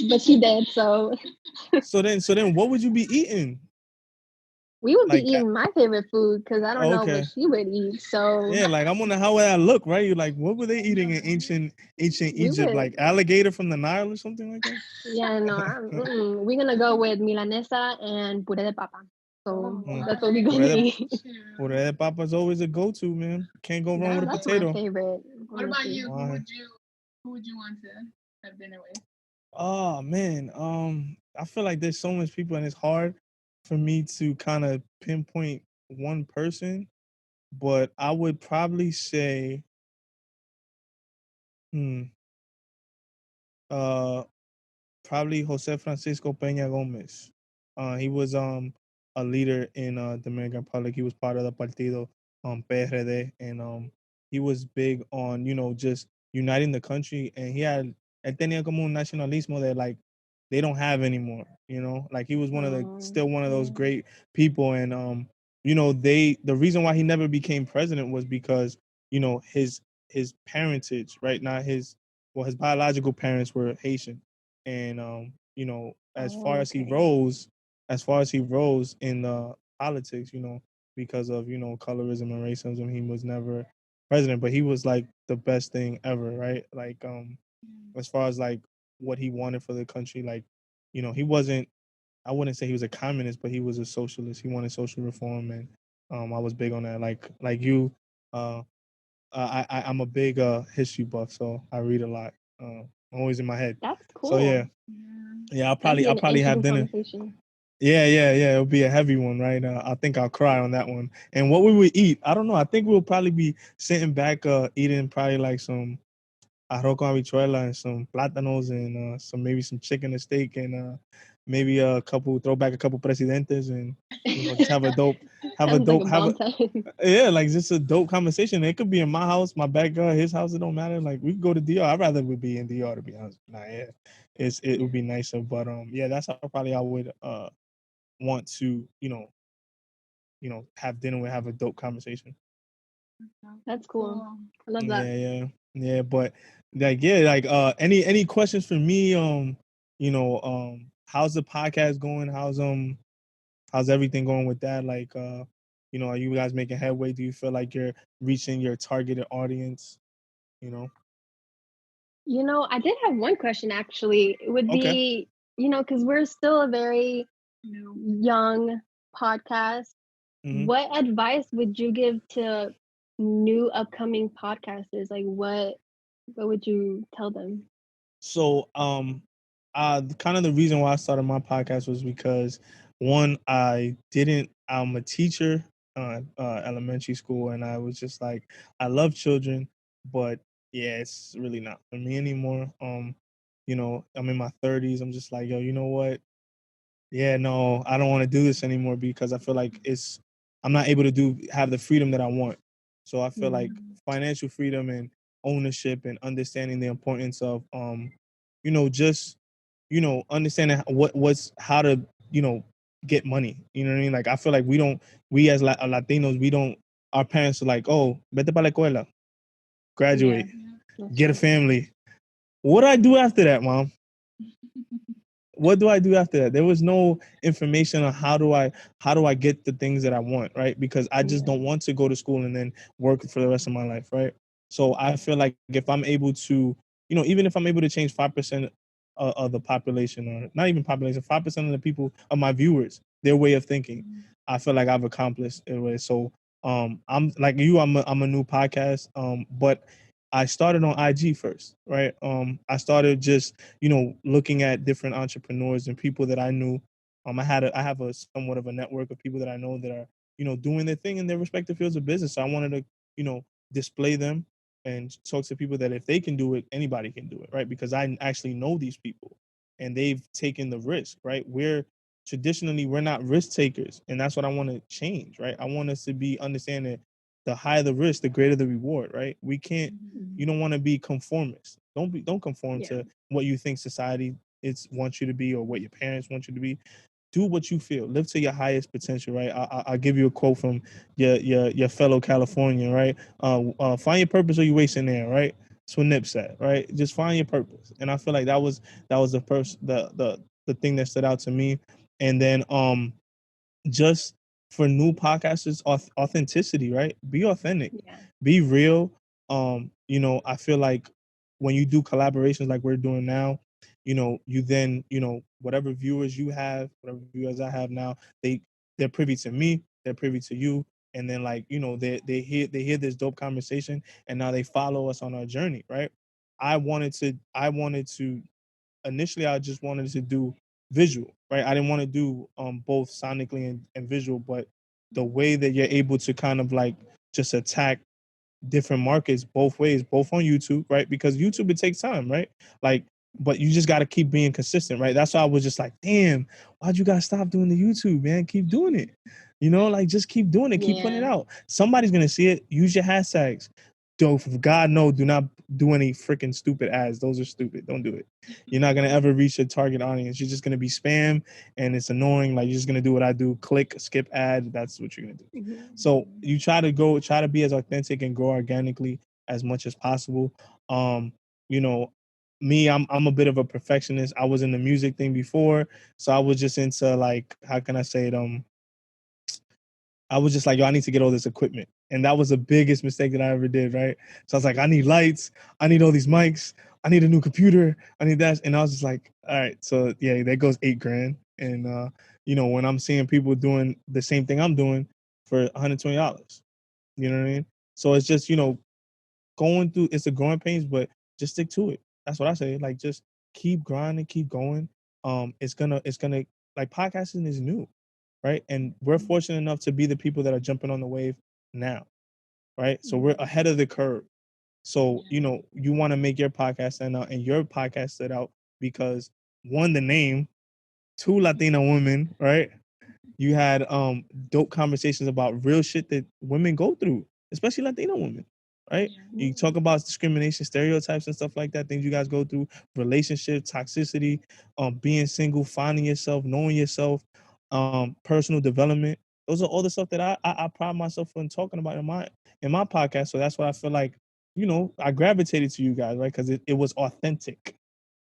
but she did. So So then, what would you be eating? we would be Like, eating my favorite food because I don't know what okay, she would eat. So yeah, like I'm wondering how would that look, right? You're like, what were they eating in ancient we Egypt? would, Like alligator from the Nile or something like that? yeah, no, we're gonna go with milanesa and puré de papa. So that's what we're Puré gonna de, eat. puré de papa is always a go-to, man. Can't go wrong with a That's my potato. favorite. What about Honestly. you? Why? Who would you want to have dinner with? Oh man, I feel like there's so much people, and it's hard for me to kind of pinpoint one person. But I would probably say, hmm, uh, probably Jose Francisco Peña Gomez. He was a leader in Dominican Republic. He was part of the partido PRD, and he was big on just uniting the country. And él tenía como un nacionalismo that like they don't have anymore. Like he was still one of those Yeah. great people. And the reason why he never became president was because his parentage, right? Not his biological parents were Haitian, and as far Oh, as he okay. rose, in politics, because of colorism and racism, he was never president, but he was like the best thing ever, right? Like as far as like what he wanted for the country, like he wasn't, I wouldn't say he was a communist, but he was a socialist. He wanted social reform, and I was big on that. Like you, uh, I'm a big history buff, so I read a lot. Always in my head. That's So cool. yeah, yeah. That'd be I'll an probably have interesting dinner. conversation. Yeah. It'll be a heavy one, right? I think I'll cry on that one. And what we would eat, I don't know. I think we'll probably be sitting back, eating probably like some arroz con habichuela and some plátanos and some maybe some chicken and steak and maybe throw back a couple presidentes and just Sounds like a have bomb a time. yeah, like just a dope conversation. It could be in my house, my backyard, his house. It don't matter. Like we could go to DR. I'd rather we be in DR to be honest. Nah, yeah, it would be nicer. But yeah, that's how probably I would want to have dinner and have a dope conversation. That's cool. I love that. Yeah. But like like any questions for me? How's the podcast going? How's everything going with that? Like are you guys making headway? Do you feel like you're reaching your targeted audience? You know? I did have one question actually. It would Okay. be, because we're still a very young podcast. Hmm. What advice would you give to new upcoming podcasters? Like what would you tell them? So kind of the reason why I started my podcast was because one, I'm a teacher elementary school, and I was just like, I love children, but yeah, it's really not for me anymore. I'm in my 30s. I'm just like, yo, you know what? Yeah, no, I don't want to do this anymore because I feel like I'm not able to have the freedom that I want. So I feel like financial freedom and ownership and understanding the importance of just understanding what's how to get money. You know what I mean? Like I feel like we as Latinos, we don't, our parents are like, oh, vete para la escuela, Yeah, graduate, that's get a true. family. What do I do after that, mom? What do I do after that? There was no information on how do I get the things that I want, right? Because I just Yeah. don't want to go to school and then work for the rest of my life, right? So I feel like if I'm able to, even if I'm able to change 5% of the population, or not even population, 5% of the people of my viewers, their way of thinking, I feel like I've accomplished it. So I'm like you, I'm a new podcast, but I started on IG first, right? I started just looking at different entrepreneurs and people that I knew. I have a somewhat of a network of people that I know that are doing their thing in their respective fields of business. So I wanted to display them and talk to people that if they can do it, anybody can do it, right? Because I actually know these people and they've taken the risk, right? We're not risk takers, and that's what I want to change, right? I want us to be understanding the higher the risk, the greater the reward, right? We can't, you don't want to be conformist. Don't conform Yeah. to what you think society wants you to be or what your parents want you to be. do what you feel. Live to your highest potential, right? I'll give you a quote from your fellow Californian, right? Find your purpose or you wasting air, right? That's what Nip said, right? Just find your purpose. And I feel like that was the thing that stood out to me. And then just for new podcasters, authenticity, right? Be authentic, be real. I feel like when you do collaborations like we're doing now, you then, whatever viewers you have, whatever viewers I have now, they're privy to me, they're privy to you, and then like, they hear this dope conversation, and now they follow us on our journey, right? I wanted to initially, I just wanted to do visual, right? I didn't want to do both sonically and visual, but the way that you're able to kind of like just attack different markets both ways, both on YouTube, right? Because YouTube, it takes time, right? Like, but you just got to keep being consistent, right? That's why I was just like, damn, why'd you guys stop doing the YouTube, man? Keep doing it. Like just keep doing it, keep putting it out. Somebody's gonna see it. Use your hashtags. God, no, do not do any freaking stupid ads. Those are stupid. Don't do it. You're not gonna ever reach your target audience. You're just gonna be spam, and it's annoying. Like, you're just gonna do what I do: click, skip ad. That's what you're gonna do. Mm-hmm. So you try to be as authentic and grow organically as much as possible. Me, I'm a bit of a perfectionist. I was in the music thing before, so I was just into, like, how can I say it? I was just like, yo, I need to get all this equipment. And that was the biggest mistake that I ever did, right? So I was like, I need lights. I need all these mics. I need a new computer. I need that. And I was just like, all right. So, yeah, there goes $8,000. And, when I'm seeing people doing the same thing I'm doing for $120, you know what I mean? So it's just, going through, it's the growing pains, but just stick to it. That's what I say. Like, just keep grinding, keep going. It's gonna, like, podcasting is new. Right. And we're fortunate enough to be the people that are jumping on the wave now. Right. So we're ahead of the curve. So, you want to make your podcast stand out, and your podcast stood out because, one, the name, two, Latina women, right? You had dope conversations about real shit that women go through, especially Latino women, right? You talk about discrimination, stereotypes and stuff like that, things you guys go through, relationship, toxicity, being single, finding yourself, knowing yourself, personal development. Those are all the stuff that I pride myself on talking about in my podcast. So that's why I feel like, I gravitated to you guys, right? Because it was authentic,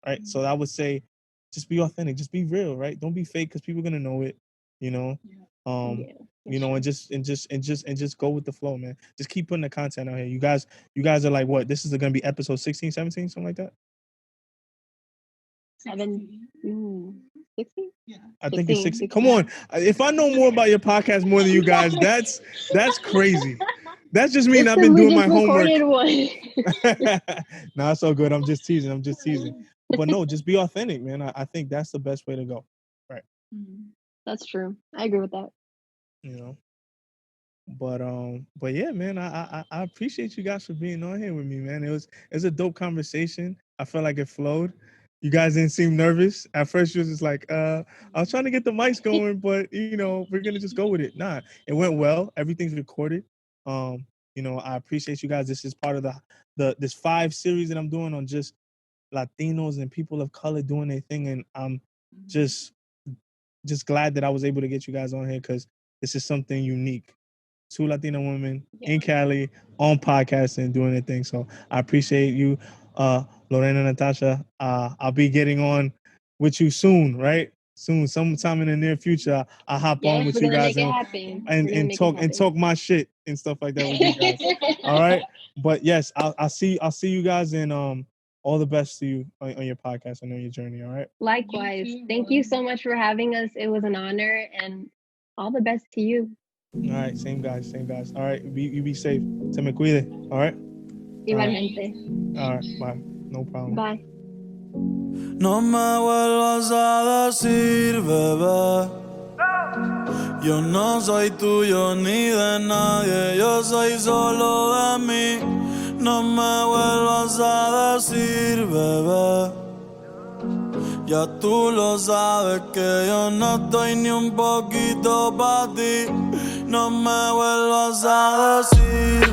right? So I would say, just be authentic, just be real, right? Don't be fake, because people are gonna know it, and just go with the flow, man. Just keep putting the content out here. You guys are like, what? This is gonna be episode 16, 17, something like that. 16? Yeah. I think it's 16. Come on. If I know more about your podcast more than you guys, that's crazy. That just means I've been doing my homework. No, it's so good. I'm just teasing. But no, just be authentic, man. I think that's the best way to go. Right. That's true. I agree with that. But yeah, man, I appreciate you guys for being on here with me, man. It was a dope conversation. I felt like it flowed. You guys didn't seem nervous. At first, you was just like, I was trying to get the mics going, but we're gonna just go with it. Nah, it went well. Everything's recorded. I appreciate you guys. This is part of this 5 series that I'm doing on just Latinos and people of color doing their thing, and I'm just glad that I was able to get you guys on here, because this is something unique. 2 Latina women in Cali on podcasting doing their thing. So I appreciate you, Lorena and Natasha. I'll be getting on with you soon, right? Soon, sometime in the near future, I'll hop on with you guys and talk my shit and stuff like that with you guys. All right. But yes, I'll see you guys, and all the best to you on your podcast and on your journey. All right. Likewise. Thank you so much for having us. It was an honor, and all the best to you. All right, same guys. All right, you be safe. Se me cuide. All right. Igualmente. All right, bye. No problem. Bye. No me vuelvas a decir, bebé. Yo no soy tuyo ni de nadie. Yo soy solo de mí. No me vuelvas a decir, bebé. Ya tú lo sabes que yo no estoy ni un poquito pa' ti. No me vuelvas a decir